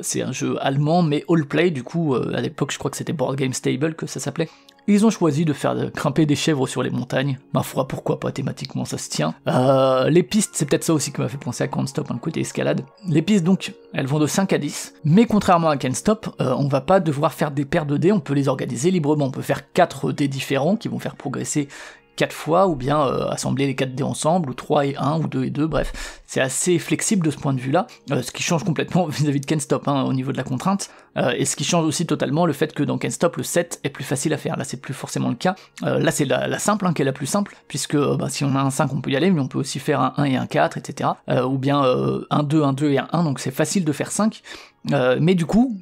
C'est un jeu allemand, mais all play, du coup, à l'époque, je crois que c'était Board Game Stable que ça s'appelait. Ils ont choisi de faire grimper des chèvres sur les montagnes. Ma foi, pourquoi pas, thématiquement, ça se tient. Les pistes, c'est peut-être ça aussi qui m'a fait penser à Can't Stop, un côté escalade. Les pistes, donc, elles vont de 5 à 10, mais contrairement à Can't Stop, on va pas devoir faire des paires de dés, on peut les organiser librement. On peut faire 4 dés différents qui vont faire progresser 4 fois, ou bien assembler les 4 dés ensemble, ou 3 et 1, ou 2 et 2, bref, c'est assez flexible de ce point de vue-là, ce qui change complètement vis-à-vis de Can't Stop, au niveau de la contrainte, et ce qui change aussi totalement le fait que dans Can't Stop, le 7 est plus facile à faire, là c'est plus forcément le cas, là c'est la simple qui est la plus simple, puisque si on a un 5 on peut y aller, mais on peut aussi faire un 1 et un 4, etc., ou bien un 2 et un 1, donc c'est facile de faire 5, mais du coup,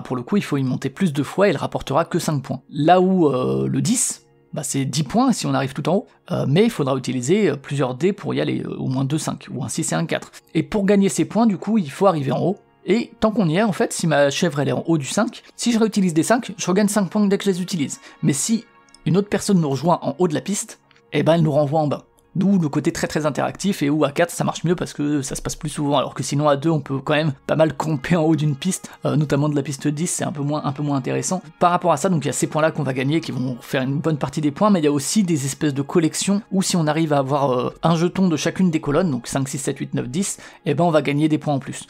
pour le coup il faut y monter plus de fois, et il rapportera que 5 points. Là où le 10, c'est 10 points si on arrive tout en haut, mais il faudra utiliser plusieurs dés pour y aller, au moins 2 5, ou un 6 et un 4. Et pour gagner ces points, du coup, il faut arriver en haut, et tant qu'on y est, en fait, si ma chèvre elle est en haut du 5, si je réutilise des 5, je regagne 5 points dès que je les utilise. Mais si une autre personne nous rejoint en haut de la piste, elle nous renvoie en bas. D'où le côté très très interactif, et où à 4 ça marche mieux parce que ça se passe plus souvent, alors que sinon à 2 on peut quand même pas mal camper en haut d'une piste, notamment de la piste 10, c'est un peu moins intéressant. Par rapport à ça, donc il y a ces points là qu'on va gagner qui vont faire une bonne partie des points, mais il y a aussi des espèces de collections où si on arrive à avoir un jeton de chacune des colonnes, donc 5, 6, 7, 8, 9, 10, on va gagner des points en plus.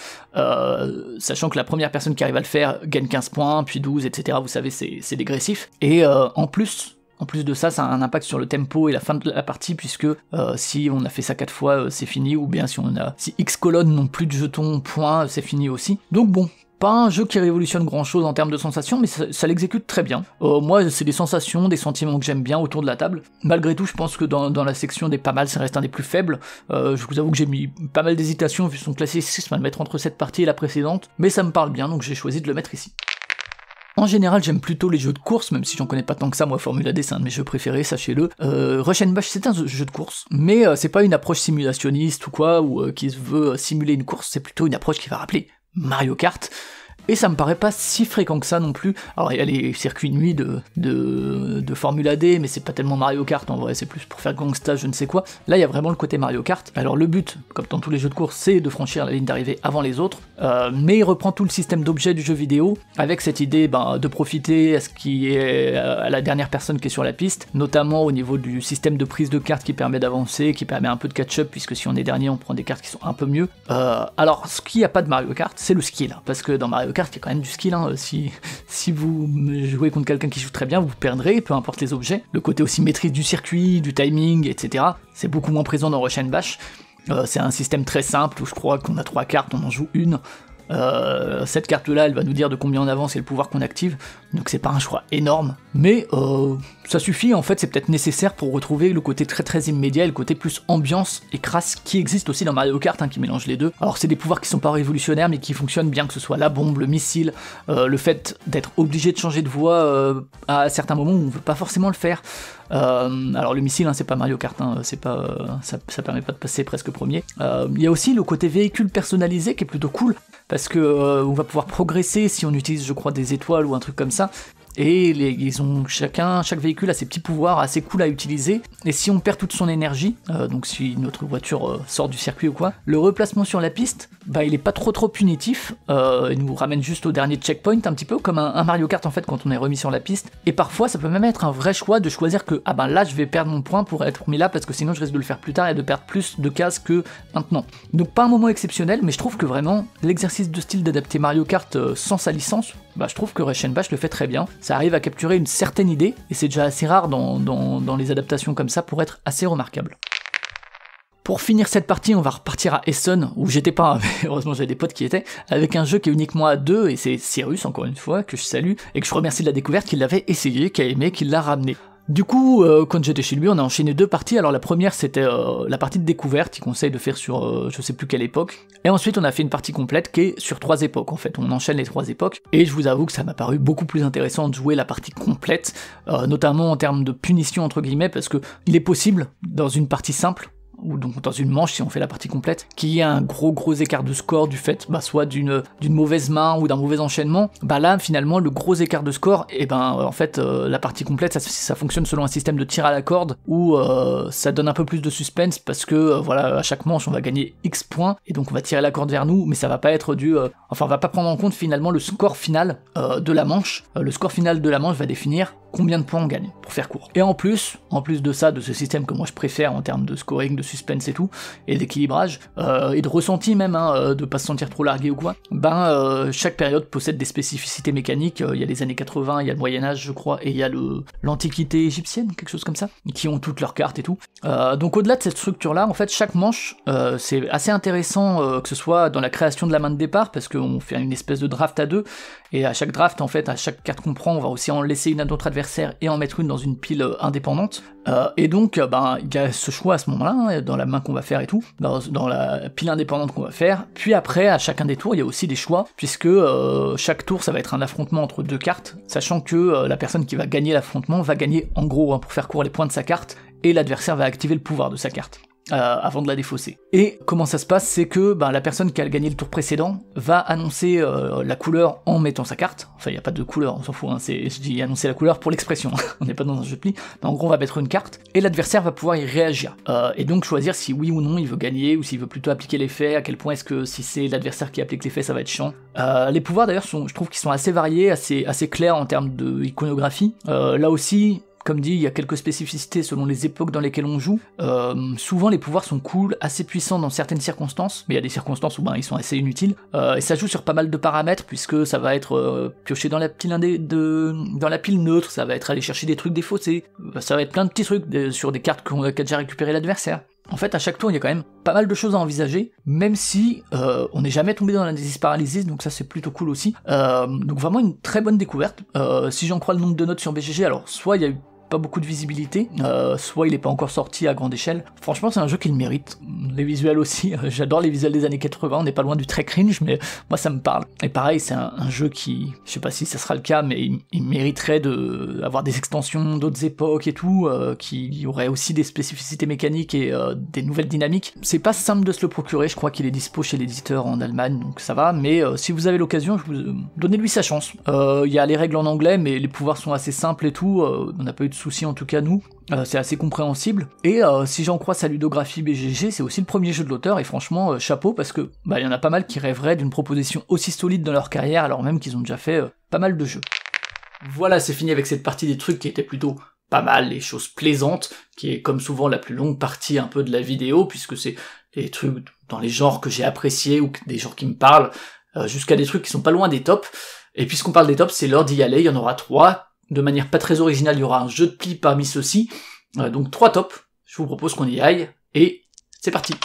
Sachant que la première personne qui arrive à le faire gagne 15 points, puis 12, etc. Vous savez, c'est dégressif. Et en plus, En plus de ça, ça a un impact sur le tempo et la fin de la partie, puisque si on a fait ça 4 fois, c'est fini, ou bien si X colonnes n'ont plus de jetons points, c'est fini aussi. Donc bon, pas un jeu qui révolutionne grand chose en termes de sensations, mais ça l'exécute très bien. Moi, c'est des sensations, des sentiments que j'aime bien autour de la table. Malgré tout, je pense que dans la section des pas mal, ça reste un des plus faibles. Je vous avoue que j'ai mis pas mal d'hésitation vu son classicisme à le mettre entre cette partie et la précédente, mais ça me parle bien, donc j'ai choisi de le mettre ici. En général, j'aime plutôt les jeux de course, même si j'en connais pas tant que ça, moi Formula D c'est un de mes jeux préférés, sachez-le. Rush and Bash c'est un jeu de course, mais c'est pas une approche simulationniste ou quoi, ou qui veut simuler une course, c'est plutôt une approche qui va rappeler Mario Kart. Et ça me paraît pas si fréquent que ça non plus. Alors il y a les circuits nuits de Formula D, mais c'est pas tellement Mario Kart en vrai, c'est plus pour faire gangsta, je ne sais quoi. Là il y a vraiment le côté Mario Kart. Alors le but, comme dans tous les jeux de course, c'est de franchir la ligne d'arrivée avant les autres, mais il reprend tout le système d'objets du jeu vidéo, avec cette idée de profiter à ce qui est à la dernière personne qui est sur la piste, notamment au niveau du système de prise de cartes qui permet d'avancer, qui permet un peu de catch-up, puisque si on est dernier, on prend des cartes qui sont un peu mieux. Alors ce qu'il n'y a pas de Mario Kart, c'est le skill, parce que dans Mario Kart, il y a quand même du skill, hein. Si vous jouez contre quelqu'un qui joue très bien, vous perdrez, peu importe les objets. Le côté aussi maîtrise du circuit, du timing, etc. C'est beaucoup moins présent dans Rush and Bash. C'est un système très simple où je crois qu'on a 3 cartes, on en joue une. Cette carte-là, elle va nous dire de combien on avance et le pouvoir qu'on active, donc c'est pas un choix énorme, mais ça suffit, en fait, c'est peut-être nécessaire pour retrouver le côté très très immédiat et le côté plus ambiance et crasse qui existe aussi dans Mario Kart, qui mélange les deux. Alors c'est des pouvoirs qui sont pas révolutionnaires, mais qui fonctionnent bien, que ce soit la bombe, le missile, le fait d'être obligé de changer de voie à certains moments où on veut pas forcément le faire. Alors le missile, c'est pas Mario Kart, c'est pas, ça permet pas de passer presque premier. Il y a aussi le côté véhicule personnalisé qui est plutôt cool, parce que on va pouvoir progresser si on utilise, je crois, des étoiles ou un truc comme ça. Et ils ont chaque véhicule a ses petits pouvoirs assez cool à utiliser, et si on perd toute son énergie, donc si notre voiture sort du circuit ou quoi, le replacement sur la piste, il est pas trop punitif, il nous ramène juste au dernier checkpoint, un petit peu comme un Mario Kart en fait quand on est remis sur la piste, et parfois ça peut même être un vrai choix de choisir que là je vais perdre mon point pour être mis là, parce que sinon je risque de le faire plus tard et de perdre plus de cases que maintenant. Donc pas un moment exceptionnel, mais je trouve que vraiment l'exercice de style d'adapter Mario Kart sans sa licence, je trouve que Rush and Bash le fait très bien. Ça arrive à capturer une certaine idée, et c'est déjà assez rare dans les adaptations comme ça pour être assez remarquable. Pour finir cette partie, on va repartir à Essen, où j'étais pas, mais heureusement j'avais des potes qui étaient, avec un jeu qui est uniquement à 2, et c'est Cyrus, encore une fois, que je salue, et que je remercie de la découverte, qu'il l'avait essayé, qu'il a aimé, qu'il l'a ramené. Du coup, quand j'étais chez lui, on a enchaîné 2 parties. Alors la première, c'était la partie de découverte, il conseille de faire sur je sais plus quelle époque. Et ensuite, on a fait une partie complète qui est sur 3 époques, en fait. On enchaîne les 3 époques. Et je vous avoue que ça m'a paru beaucoup plus intéressant de jouer la partie complète, notamment en termes de punition, entre guillemets, parce que il est possible, dans une partie simple, ou donc dans une manche si on fait la partie complète, qu'il y a un gros écart de score du fait soit d'une mauvaise main ou d'un mauvais enchaînement. Là finalement le gros écart de score, en fait la partie complète ça fonctionne selon un système de tir à la corde où ça donne un peu plus de suspense, parce que à chaque manche on va gagner X points et donc on va tirer la corde vers nous, mais ça va pas être on va pas prendre en compte finalement le score final de la manche. Le score final de la manche va définir combien de points on gagne, pour faire court. Et en plus de ça, de ce système que moi je préfère en termes de scoring, de suspense et tout, et d'équilibrage, et de ressenti même, de pas se sentir trop largué ou quoi, chaque période possède des spécificités mécaniques. Il y a les années 80, il y a le Moyen-Âge je crois, et il y a l'Antiquité égyptienne, quelque chose comme ça, qui ont toutes leurs cartes et tout. Donc au-delà de cette structure-là, en fait, chaque manche, c'est assez intéressant, que ce soit dans la création de la main de départ, parce qu'on fait une espèce de draft à 2, et à chaque draft, en fait, à chaque carte qu'on prend, on va aussi en laisser une à notre adversaire et en mettre une dans une pile indépendante. Et donc, il y a ce choix à ce moment-là, dans la main qu'on va faire et tout, dans la pile indépendante qu'on va faire. Puis après, à chacun des tours, il y a aussi des choix, puisque chaque tour, ça va être un affrontement entre 2 cartes, sachant que la personne qui va gagner l'affrontement va gagner, en gros, pour faire court, les points de sa carte, et l'adversaire va activer le pouvoir de sa carte. Avant de la défausser. Et comment ça se passe, c'est que la personne qui a gagné le tour précédent va annoncer la couleur en mettant sa carte. Enfin, il n'y a pas de couleur, on s'en fout, je dis annoncer la couleur pour l'expression, on n'est pas dans un jeu de pli. En gros, on va mettre une carte, et l'adversaire va pouvoir y réagir. Et donc choisir si oui ou non il veut gagner, ou s'il veut plutôt appliquer l'effet, à quel point est-ce que si c'est l'adversaire qui applique l'effet, ça va être chiant. Les pouvoirs d'ailleurs, je trouve qu'ils sont assez variés, assez clairs en termes de iconographie. Là aussi, Comme dit, il y a quelques spécificités selon les époques dans lesquelles on joue. Souvent les pouvoirs sont cool, assez puissants dans certaines circonstances, mais il y a des circonstances où ils sont assez inutiles. Et ça joue sur pas mal de paramètres, puisque ça va être piocher dans la pile dans la pile neutre, ça va être aller chercher des trucs défaussés, ça va être plein de petits trucs sur des cartes qu'a déjà récupéré l'adversaire. En fait, à chaque tour, il y a quand même pas mal de choses à envisager, même si on n'est jamais tombé dans la Disease Paralysis, donc ça c'est plutôt cool aussi. Donc vraiment une très bonne découverte. Si j'en crois le nombre de notes sur BGG, alors soit il y a eu pas beaucoup de visibilité, soit il est pas encore sorti à grande échelle. Franchement, c'est un jeu qui le mérite. Les visuels aussi, j'adore les visuels des années 80, on n'est pas loin du très cringe, mais moi ça me parle. Et pareil, c'est un jeu qui, je sais pas si ça sera le cas, mais il mériterait avoir des extensions d'autres époques et tout, qui aurait aussi des spécificités mécaniques et des nouvelles dynamiques. C'est pas simple de se le procurer, je crois qu'il est dispo chez l'éditeur en Allemagne, donc ça va, mais si vous avez l'occasion, donnez-lui sa chance. Il y a les règles en anglais, mais les pouvoirs sont assez simples et tout, on n'a pas eu de soucis en tout cas nous, c'est assez compréhensible, et si j'en crois sa ludographie BGG, c'est aussi le premier jeu de l'auteur, et franchement chapeau, parce que il y en a pas mal qui rêveraient d'une proposition aussi solide dans leur carrière, alors même qu'ils ont déjà fait pas mal de jeux. Voilà, c'est fini avec cette partie des trucs qui étaient plutôt pas mal, les choses plaisantes, qui est comme souvent la plus longue partie un peu de la vidéo, puisque c'est des trucs dans les genres que j'ai appréciés, ou des genres qui me parlent, jusqu'à des trucs qui sont pas loin des tops, et puisqu'on parle des tops, c'est l'heure d'y aller, il y en aura 3, de manière pas très originale, il y aura un jeu de pli parmi ceux-ci, donc 3 tops, je vous propose qu'on y aille, et c'est parti.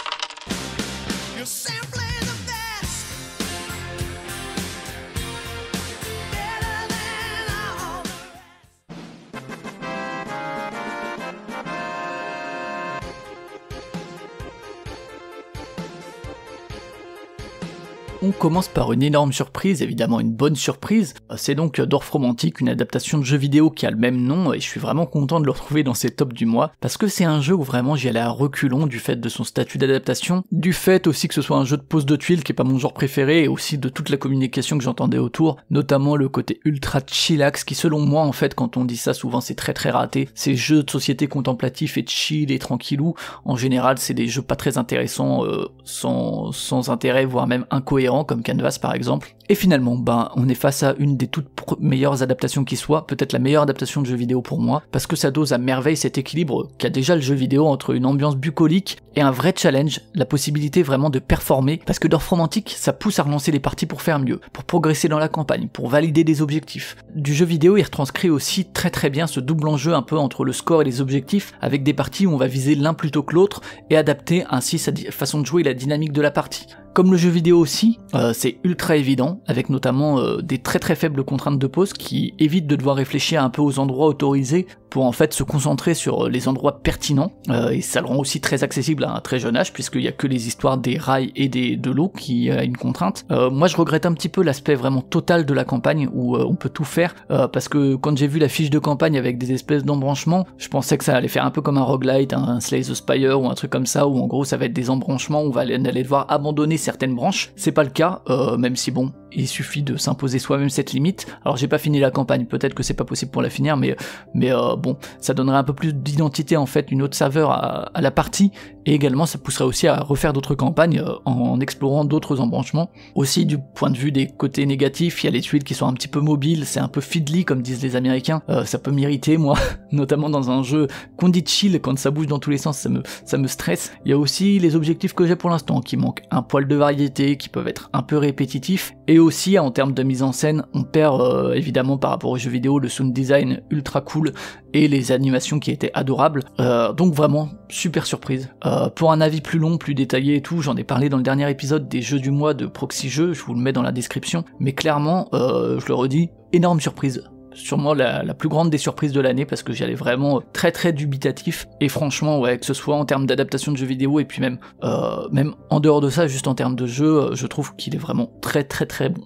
On commence par une énorme surprise, évidemment une bonne surprise, c'est donc Dorfromantik, une adaptation de jeu vidéo qui a le même nom, et je suis vraiment content de le retrouver dans ces tops du mois, parce que c'est un jeu où vraiment j'y allais à reculons du fait de son statut d'adaptation, du fait aussi que ce soit un jeu de pose de tuiles qui est pas mon genre préféré, et aussi de toute la communication que j'entendais autour, notamment le côté ultra chillax, qui selon moi en fait quand on dit ça souvent c'est très très raté, ces jeux de société contemplatifs et chill et tranquillou, en général c'est des jeux pas très intéressants, sans intérêt, voire même incohérents, comme Canvas par exemple. Et finalement, on est face à une des toutes meilleures adaptations qui soit, peut-être la meilleure adaptation de jeu vidéo pour moi, parce que ça dose à merveille cet équilibre qu'a déjà le jeu vidéo entre une ambiance bucolique et un vrai challenge, la possibilité vraiment de performer, parce que Dorfromantik, ça pousse à relancer les parties pour faire mieux, pour progresser dans la campagne, pour valider des objectifs. Du jeu vidéo, il retranscrit aussi très très bien ce double enjeu un peu entre le score et les objectifs, avec des parties où on va viser l'un plutôt que l'autre, et adapter ainsi sa façon de jouer et la dynamique de la partie. Comme le jeu vidéo aussi, c'est ultra évident, avec notamment des très très faibles contraintes de pause qui évitent de devoir réfléchir un peu aux endroits autorisés pour en fait se concentrer sur les endroits pertinents, et ça le rend aussi très accessible à un très jeune âge, puisqu'il y a que les histoires des rails et de l'eau qui a une contrainte. Moi je regrette un petit peu l'aspect vraiment total de la campagne, où on peut tout faire, parce que quand j'ai vu la fiche de campagne avec des espèces d'embranchements, je pensais que ça allait faire un peu comme un roguelite, un Slay the Spire ou un truc comme ça, où en gros ça va être des embranchements, où on allait devoir abandonner certaines branches. C'est pas le cas, même si bon, il suffit de s'imposer soi-même cette limite. Alors j'ai pas fini la campagne, peut-être que c'est pas possible pour la finir, mais bon, ça donnerait un peu plus d'identité en fait, une autre saveur à la partie, et également ça pousserait aussi à refaire d'autres campagnes en explorant d'autres embranchements. Aussi du point de vue des côtés négatifs, il y a les tuiles qui sont un petit peu mobiles, c'est un peu fiddly comme disent les Américains, ça peut m'irriter moi, notamment dans un jeu qu'on dit chill, quand ça bouge dans tous les sens ça me stresse. Il y a aussi les objectifs que j'ai pour l'instant qui manquent un poil de variété, qui peuvent être un peu répétitifs, et aussi en termes de mise en scène, on perd évidemment par rapport aux jeux vidéo le sound design ultra cool et les animations qui étaient adorables, donc vraiment super surprise. Pour un avis plus long, plus détaillé et tout, j'en ai parlé dans le dernier épisode des jeux du mois de Proxy Jeux, je vous le mets dans la description, mais clairement, je le redis, énorme surprise. Sûrement la plus grande des surprises de l'année, parce que j'y allais vraiment très très dubitatif, et franchement ouais, que ce soit en termes d'adaptation de jeux vidéo et puis même en dehors de ça, juste en termes de jeu, je trouve qu'il est vraiment très très très bon.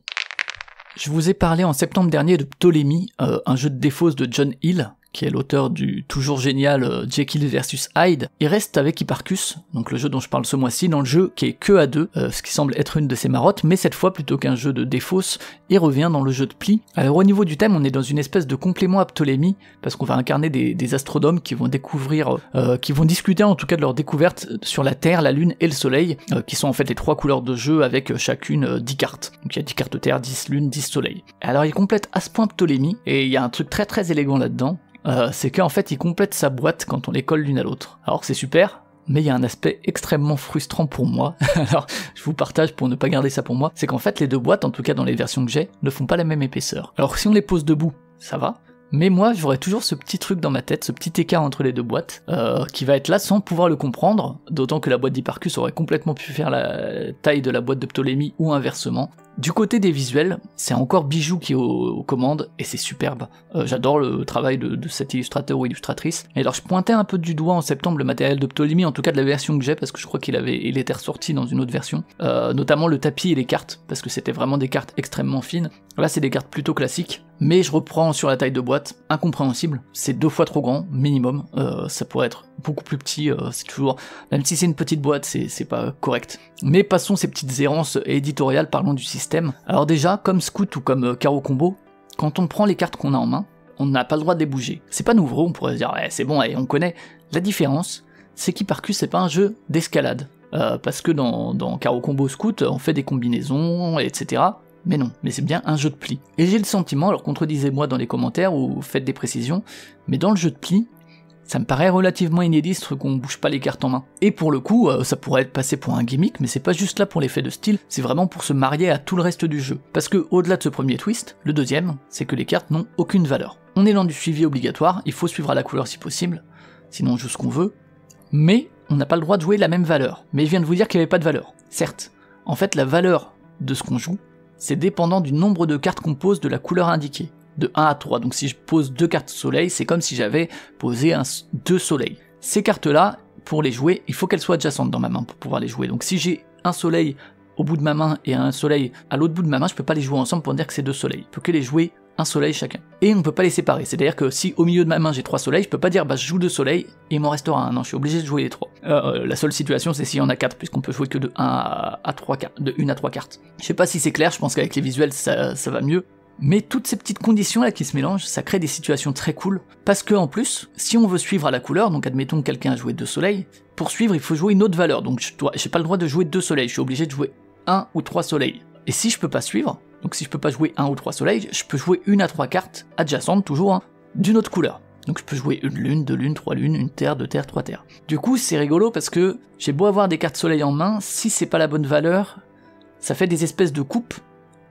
Je vous ai parlé en septembre dernier de Ptolemy, un jeu de défausse de John Hill, qui est l'auteur du toujours génial Jekyll vs Hyde. Il reste avec Hipparchus, donc le jeu dont je parle ce mois-ci, dans le jeu qui est que à deux, ce qui semble être une de ses marottes, mais cette fois plutôt qu'un jeu de défausse, il revient dans le jeu de pli. Alors au niveau du thème, on est dans une espèce de complément à Ptolémée, parce qu'on va incarner des astronomes qui vont découvrir, qui vont discuter en tout cas de leur découverte sur la Terre, la Lune et le Soleil, qui sont en fait les 3 couleurs de jeu avec chacune 10 cartes. Donc il y a 10 cartes Terre, 10 Lune, 10 Soleil. Alors il complète à ce point Ptolémée, et il y a un truc très très élégant là-dedans. c'est qu'en fait il complète sa boîte quand on les colle l'une à l'autre. Alors c'est super, mais il y a un aspect extrêmement frustrant pour moi, alors je vous partage pour ne pas garder ça pour moi, c'est qu'en fait les deux boîtes, en tout cas dans les versions que j'ai, ne font pas la même épaisseur. Alors si on les pose debout, ça va, mais moi j'aurais toujours ce petit truc dans ma tête, ce petit écart entre les deux boîtes, qui va être là sans pouvoir le comprendre, d'autant que la boîte d'Hipparchus aurait complètement pu faire la taille de la boîte de Ptolémée ou inversement. Du côté des visuels, c'est encore Bijou qui est aux commandes, et c'est superbe. J'adore le travail de cet illustrateur ou illustratrice. Et alors je pointais un peu du doigt en septembre le matériel de Ptolémée, en tout cas de la version que j'ai, parce que je crois qu'il était ressorti dans une autre version, notamment le tapis et les cartes, parce que c'était vraiment des cartes extrêmement fines. Là c'est des cartes plutôt classiques, mais je reprends sur la taille de boîte, incompréhensible, c'est 2 fois trop grand, minimum, ça pourrait être beaucoup plus petit, c'est toujours, même si c'est une petite boîte, c'est pas correct. Mais passons ces petites errances éditoriales, parlons du système. Alors déjà, comme Scout ou comme Caro Combo, quand on prend les cartes qu'on a en main, on n'a pas le droit de les bouger. C'est pas nouveau, on pourrait se dire, ouais, c'est bon, on connaît. La différence, c'est qu'Hipparchus, c'est pas un jeu d'escalade. Parce que dans Caro Combo Scout, on fait des combinaisons, etc. Mais non, mais c'est bien un jeu de pli. Et j'ai le sentiment, alors contredisez-moi dans les commentaires ou faites des précisions, mais dans le jeu de pli, ça me paraît relativement inédit ce truc qu'on bouge pas les cartes en main. Et pour le coup, ça pourrait être passé pour un gimmick, mais c'est pas juste là pour l'effet de style, c'est vraiment pour se marier à tout le reste du jeu. Parce que au-delà de ce premier twist, le deuxième, c'est que les cartes n'ont aucune valeur. On est dans du suivi obligatoire, il faut suivre à la couleur si possible, sinon on joue ce qu'on veut, mais on n'a pas le droit de jouer la même valeur. Mais je viens de vous dire qu'il n'y avait pas de valeur. Certes, en fait la valeur de ce qu'on joue, c'est dépendant du nombre de cartes qu'on pose de la couleur indiquée. De 1 à 3, donc si je pose 2 cartes soleil, c'est comme si j'avais posé 2 soleils. Ces cartes-là, pour les jouer, il faut qu'elles soient adjacentes dans ma main pour pouvoir les jouer. Donc si j'ai un soleil au bout de ma main et un soleil à l'autre bout de ma main, je peux pas les jouer ensemble pour dire que c'est 2 soleils. Je peux que les jouer un soleil chacun. Et on peut pas les séparer, c'est-à-dire que si au milieu de ma main j'ai 3 soleils, je peux pas dire bah je joue 2 soleils et il m'en restera un, non, je suis obligé de jouer les 3. La seule situation c'est s'il y en a 4, puisqu'on peut jouer que de 1 à 3 cartes, de 1 à 3 cartes. Je sais pas si c'est clair, je pense qu'avec les visuels ça va mieux. Mais toutes ces petites conditions là qui se mélangent, ça crée des situations très cool, parce que en plus, si on veut suivre à la couleur, donc admettons que quelqu'un a joué 2 soleils, pour suivre il faut jouer une autre valeur, donc j'ai pas le droit de jouer 2 soleils, je suis obligé de jouer 1 ou 3 soleils. Et si je peux pas suivre, donc si je peux pas jouer 1 ou 3 soleils, je peux jouer 1 à 3 cartes, adjacentes toujours, hein, d'une autre couleur. Donc je peux jouer une lune, 2 lunes, 3 lunes, une terre, 2 terres, 3 terres. Du coup c'est rigolo parce que j'ai beau avoir des cartes soleil en main, si c'est pas la bonne valeur, ça fait des espèces de coupes,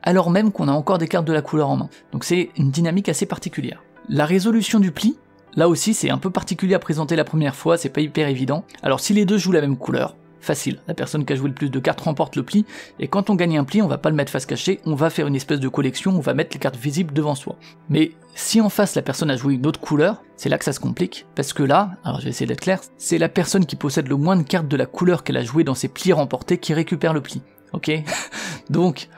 alors même qu'on a encore des cartes de la couleur en main. Donc c'est une dynamique assez particulière. La résolution du pli, là aussi c'est un peu particulier à présenter la première fois, c'est pas hyper évident. Alors si les deux jouent la même couleur, facile, la personne qui a joué le plus de cartes remporte le pli, et quand on gagne un pli, on va pas le mettre face cachée, on va faire une espèce de collection, on va mettre les cartes visibles devant soi. Mais si en face la personne a joué une autre couleur, c'est là que ça se complique, parce que là, alors je vais essayer d'être clair, c'est la personne qui possède le moins de cartes de la couleur qu'elle a joué dans ses plis remportés qui récupère le pli. Ok. Donc,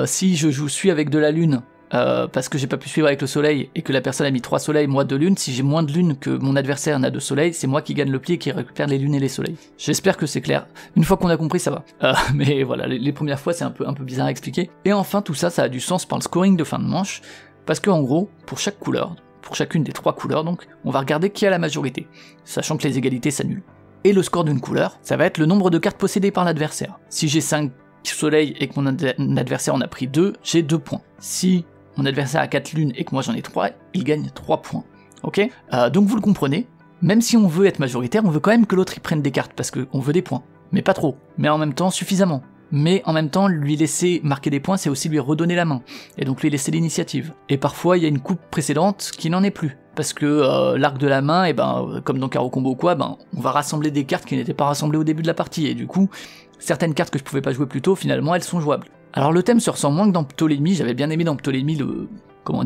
si je suis avec de la lune, parce que j'ai pas pu suivre avec le soleil, et que la personne a mis 3 soleils, moi 2 lunes, si j'ai moins de lunes que mon adversaire n'a de soleil, c'est moi qui gagne le pli et qui récupère les lunes et les soleils. J'espère que c'est clair. Une fois qu'on a compris, ça va. Mais voilà, les premières fois, c'est un peu bizarre à expliquer. Et enfin, tout ça, ça a du sens par le scoring de fin de manche, parce que en gros, pour chaque couleur, pour chacune des 3 couleurs donc, on va regarder qui a la majorité, sachant que les égalités s'annulent. Et le score d'une couleur, ça va être le nombre de cartes possédées par l'adversaire. Si j'ai 5 soleil et que mon adversaire en a pris 2, j'ai 2 points. Si mon adversaire a 4 lunes et que moi j'en ai 3, il gagne 3 points. Ok. Donc vous le comprenez, même si on veut être majoritaire, on veut quand même que l'autre y prenne des cartes, parce qu'on veut des points. Mais pas trop, mais en même temps suffisamment. Mais en même temps, lui laisser marquer des points, c'est aussi lui redonner la main, et donc lui laisser l'initiative. Et parfois, il y a une coupe précédente qui n'en est plus, parce que l'arc de la main, et comme dans Caro Combo ou quoi, on va rassembler des cartes qui n'étaient pas rassemblées au début de la partie, et du coup, certaines cartes que je pouvais pas jouer plus tôt, finalement, elles sont jouables. Alors le thème se ressent moins que dans Ptolémée, j'avais bien aimé dans Ptolémée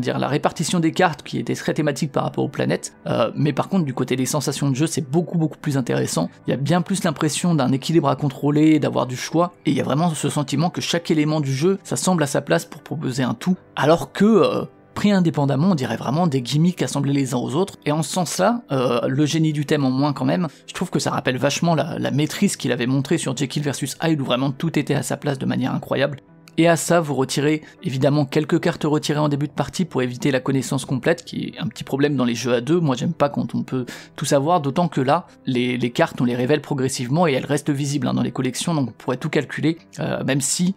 la répartition des cartes qui était très thématique par rapport aux planètes, mais par contre du côté des sensations de jeu c'est beaucoup plus intéressant, il y a bien plus l'impression d'un équilibre à contrôler, d'avoir du choix, et il y a vraiment ce sentiment que chaque élément du jeu, ça semble à sa place pour proposer un tout, alors que pris indépendamment, on dirait vraiment des gimmicks assemblés les uns aux autres, et en ce sens-là, le génie du thème en moins quand même, je trouve que ça rappelle vachement la maîtrise qu'il avait montré sur Jekyll vs Hyde, où vraiment tout était à sa place de manière incroyable. Et à ça, vous retirez évidemment quelques cartes retirées en début de partie pour éviter la connaissance complète, qui est un petit problème dans les jeux à deux. Moi j'aime pas quand on peut tout savoir, d'autant que là, les cartes on les révèle progressivement et elles restent visibles dans les collections, donc on pourrait tout calculer, même si,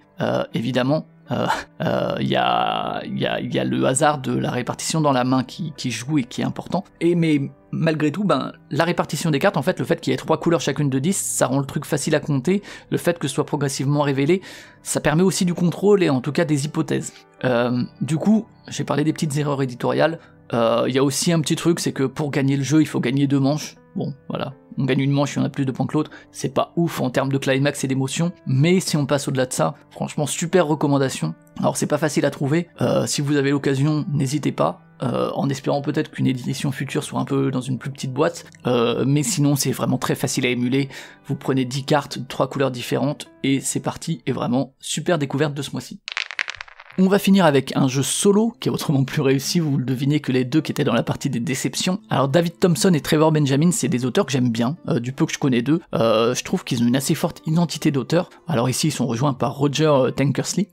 évidemment, Il y a le hasard de la répartition dans la main qui joue et qui est important. Mais malgré tout, la répartition des cartes, en fait, le fait qu'il y ait 3 couleurs chacune de 10, ça rend le truc facile à compter. Le fait que ce soit progressivement révélé, ça permet aussi du contrôle et en tout cas des hypothèses. Du coup, j'ai parlé des petites erreurs éditoriales. Il y a aussi un petit truc, c'est que pour gagner le jeu, il faut gagner 2 manches. Bon, voilà, on gagne une manche et on a plus de points que l'autre, c'est pas ouf en termes de climax et d'émotion, mais si on passe au-delà de ça, franchement, super recommandation. Alors c'est pas facile à trouver, si vous avez l'occasion, n'hésitez pas, en espérant peut-être qu'une édition future soit un peu dans une plus petite boîte, mais sinon c'est vraiment très facile à émuler, vous prenez 10 cartes de 3 couleurs différentes, et c'est parti, et vraiment super découverte de ce mois-ci. On va finir avec un jeu solo, qui est autrement plus réussi, vous le devinez, que les deux qui étaient dans la partie des déceptions. Alors David Thompson et Trevor Benjamin, c'est des auteurs que j'aime bien, du peu que je connais d'eux. Je trouve qu'ils ont une assez forte identité d'auteur. Alors ici, ils sont rejoints par Roger Tankersley.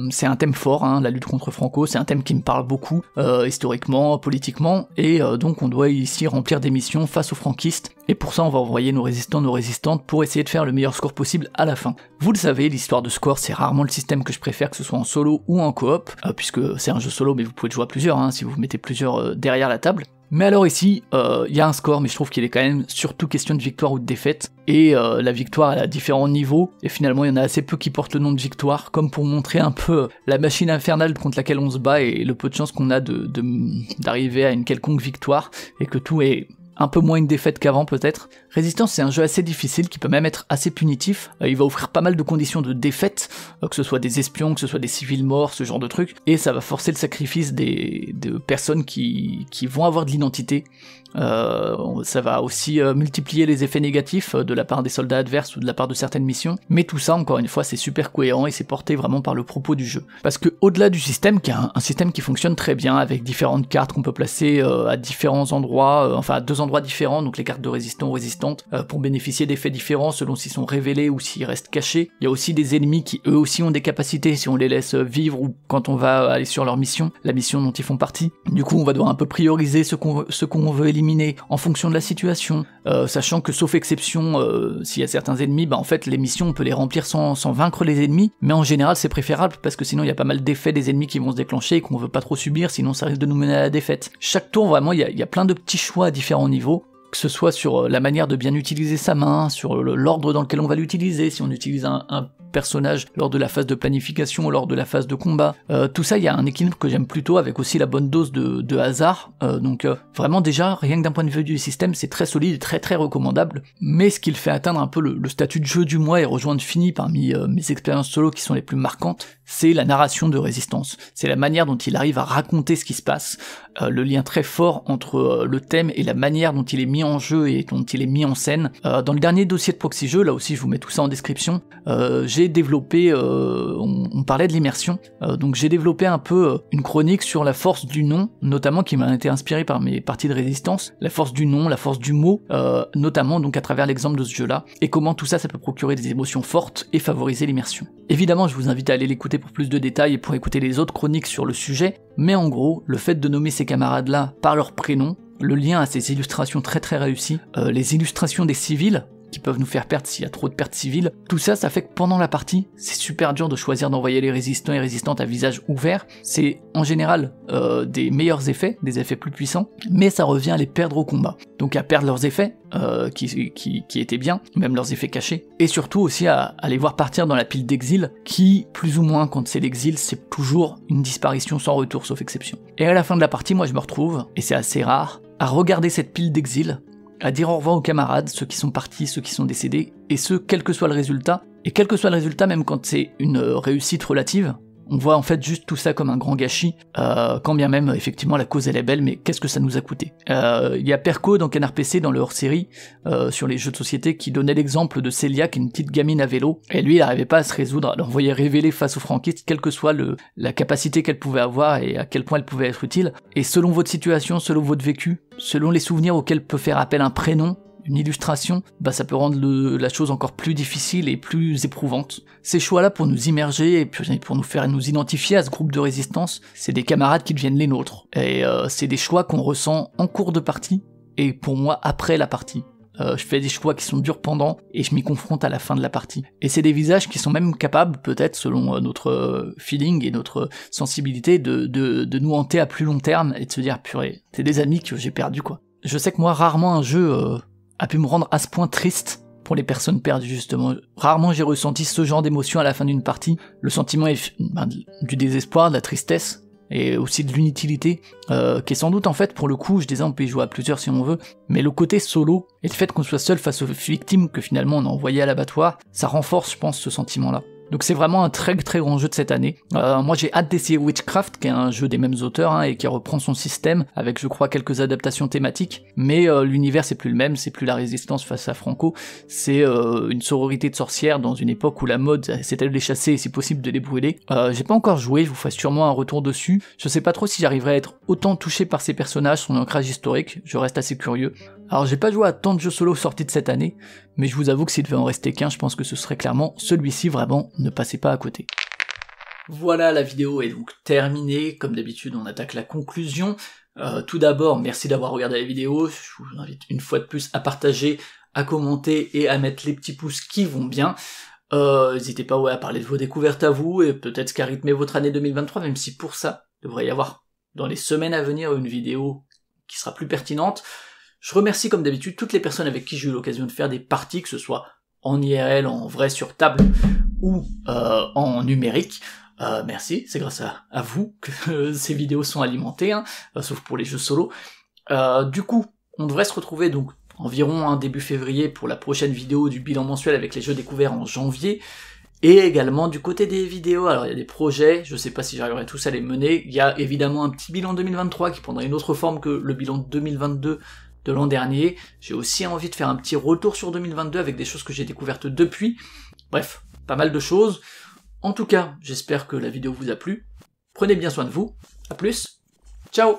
C'est un thème fort, la lutte contre Franco, c'est un thème qui me parle beaucoup, historiquement, politiquement, et donc on doit ici remplir des missions face aux franquistes, et pour ça on va envoyer nos résistants, nos résistantes, pour essayer de faire le meilleur score possible à la fin. Vous le savez, l'histoire de score, c'est rarement le système que je préfère, que ce soit en solo ou en coop, puisque c'est un jeu solo, mais vous pouvez jouer à plusieurs, si vous mettez plusieurs derrière la table. Mais alors ici, il y a un score, mais je trouve qu'il est quand même surtout question de victoire ou de défaite, et la victoire elle a différents niveaux, et finalement il y en a assez peu qui portent le nom de victoire, comme pour montrer un peu la machine infernale contre laquelle on se bat, et le peu de chance qu'on a d'arriver à une quelconque victoire, et que tout est un peu moins une défaite qu'avant peut-être. Résistance, c'est un jeu assez difficile qui peut même être assez punitif. Il va offrir pas mal de conditions de défaite, que ce soit des espions, que ce soit des civils morts, ce genre de trucs, et ça va forcer le sacrifice de personnes qui vont avoir de l'identité. Ça va aussi multiplier les effets négatifs de la part des soldats adverses ou de la part de certaines missions, mais tout ça, encore une fois, c'est super cohérent et c'est porté vraiment par le propos du jeu. Parce que au-delà du système, qui est un système qui fonctionne très bien, avec différentes cartes qu'on peut placer à différents endroits, enfin à 2 endroits différents, donc les cartes de résistants ou résistantes, pour bénéficier d'effets différents selon s'ils sont révélés ou s'ils restent cachés. Il y a aussi des ennemis qui eux aussi ont des capacités si on les laisse vivre ou quand on va aller sur leur mission, la mission dont ils font partie. Du coup, on va devoir un peu prioriser ce qu'on veut éliminer en fonction de la situation, sachant que sauf exception, s'il y a certains ennemis, en fait les missions on peut les remplir sans vaincre les ennemis, mais en général c'est préférable parce que sinon il y a pas mal d'effets des ennemis qui vont se déclencher et qu'on veut pas trop subir, sinon ça risque de nous mener à la défaite. Chaque tour vraiment il y a plein de petits choix à différents niveaux, que ce soit sur la manière de bien utiliser sa main, sur l'ordre dans lequel on va l'utiliser, si on utilise un personnage lors de la phase de planification, lors de la phase de combat. Tout ça, il y a un équilibre que j'aime plutôt, avec aussi la bonne dose de hasard. Donc vraiment déjà, rien que d'un point de vue du système, c'est très solide et très très recommandable. Mais ce qui le fait atteindre un peu le statut de jeu du mois et rejoindre Fini parmi mes expériences solo qui sont les plus marquantes, c'est la narration de Résistance. C'est la manière dont il arrive à raconter ce qui se passe, le lien très fort entre le thème et la manière dont il est mis en jeu et dont il est mis en scène. Dans le dernier dossier de Proxy Jeux, là aussi je vous mets tout ça en description, j'ai développé, on parlait de l'immersion, donc j'ai développé un peu une chronique sur la force du nom, notamment qui m'a été inspirée par mes parties de Résistance, la force du nom, la force du mot, notamment donc à travers l'exemple de ce jeu-là, et comment tout ça, ça peut procurer des émotions fortes et favoriser l'immersion. Évidemment, je vous invite à aller l'écouter pour plus de détails et pour écouter les autres chroniques sur le sujet, mais en gros, le fait de nommer ces camarades-là par leur prénom, le lien à ces illustrations très très réussies, les illustrations des civils, qui peuvent nous faire perdre s'il y a trop de pertes civiles, tout ça, ça fait que pendant la partie, c'est super dur de choisir d'envoyer les résistants et résistantes à visage ouvert. C'est en général des meilleurs effets, des effets plus puissants, mais ça revient à les perdre au combat. Donc à perdre leurs effets, qui étaient bien, même leurs effets cachés, et surtout aussi à les voir partir dans la pile d'exil, qui, plus ou moins, quand c'est l'exil, c'est toujours une disparition sans retour, sauf exception. Et à la fin de la partie, moi je me retrouve, et c'est assez rare, à regarder cette pile d'exil, à dire au revoir aux camarades, ceux qui sont partis, ceux qui sont décédés, et ce, quel que soit le résultat. Et quel que soit le résultat, même quand c'est une réussite relative, on voit en fait juste tout ça comme un grand gâchis, quand bien même, effectivement, la cause elle est belle, mais qu'est-ce que ça nous a coûté. Il y a Perco dans Canard PC, dans le hors-série, sur les jeux de société, qui donnait l'exemple de Célia, qui est une petite gamine à vélo, et lui il n'arrivait pas à se résoudre à l'envoyer révéler face aux franquistes, quelle que soit la capacité qu'elle pouvait avoir et à quel point elle pouvait être utile. Et selon votre situation, selon votre vécu, selon les souvenirs auxquels peut faire appel un prénom, une illustration, ça peut rendre la chose encore plus difficile et plus éprouvante. Ces choix-là pour nous immerger et pour nous faire nous identifier à ce groupe de résistance, c'est des camarades qui deviennent les nôtres. Et c'est des choix qu'on ressent en cours de partie, et pour moi après la partie. je fais des choix qui sont durs pendant, et je m'y confronte à la fin de la partie. Et c'est des visages qui sont même capables, peut-être selon notre feeling et notre sensibilité, de nous hanter à plus long terme, et de se dire, purée, c'est des amis que j'ai perdus, quoi. Je sais que moi, rarement un jeu a pu me rendre à ce point triste pour les personnes perdues, justement. Rarement j'ai ressenti ce genre d'émotion à la fin d'une partie. Le sentiment est du désespoir, de la tristesse, et aussi de l'inutilité, qui est sans doute en fait, pour le coup, je disais on peut y jouer à plusieurs si on veut, mais le côté solo, et le fait qu'on soit seul face aux victimes que finalement on a envoyées à l'abattoir, ça renforce, je pense, ce sentiment-là. Donc c'est vraiment un très très grand jeu de cette année. Moi j'ai hâte d'essayer Witchcraft, qui est un jeu des mêmes auteurs, hein, et qui reprend son système, avec je crois quelques adaptations thématiques, mais l'univers c'est plus le même, c'est plus la résistance face à Franco, c'est une sororité de sorcières dans une époque où la mode c'était de les chasser et si possible de les brûler. J'ai pas encore joué, je vous ferai sûrement un retour dessus, je sais pas trop si j'arriverai à être autant touché par ces personnages, son ancrage historique, je reste assez curieux. Alors j'ai pas joué à tant de jeux solo sortis de cette année, mais je vous avoue que s'il devait en rester qu'un, je pense que ce serait clairement celui-ci, vraiment, ne passez pas à côté. Voilà, la vidéo est donc terminée, comme d'habitude on attaque la conclusion. Tout d'abord, merci d'avoir regardé la vidéo, je vous invite une fois de plus à partager, à commenter et à mettre les petits pouces qui vont bien. N'hésitez pas à parler de vos découvertes à vous, et peut-être ce qu'a rythmé votre année 2023, même si pour ça, il devrait y avoir dans les semaines à venir une vidéo qui sera plus pertinente. Je remercie comme d'habitude toutes les personnes avec qui j'ai eu l'occasion de faire des parties, que ce soit en IRL, en vrai sur table, ou en numérique. Merci, c'est grâce à vous que ces vidéos sont alimentées, hein, sauf pour les jeux solo. Du coup, on devrait se retrouver donc environ début février pour la prochaine vidéo du bilan mensuel avec les jeux découverts en janvier. Et également du côté des vidéos, alors il y a des projets, je sais pas si j'arriverai tous à les mener, il y a évidemment un petit bilan 2023 qui prendra une autre forme que le bilan 2022 de l'an dernier. J'ai aussi envie de faire un petit retour sur 2022 avec des choses que j'ai découvertes depuis. Bref, pas mal de choses. En tout cas, j'espère que la vidéo vous a plu. Prenez bien soin de vous. À plus. Ciao.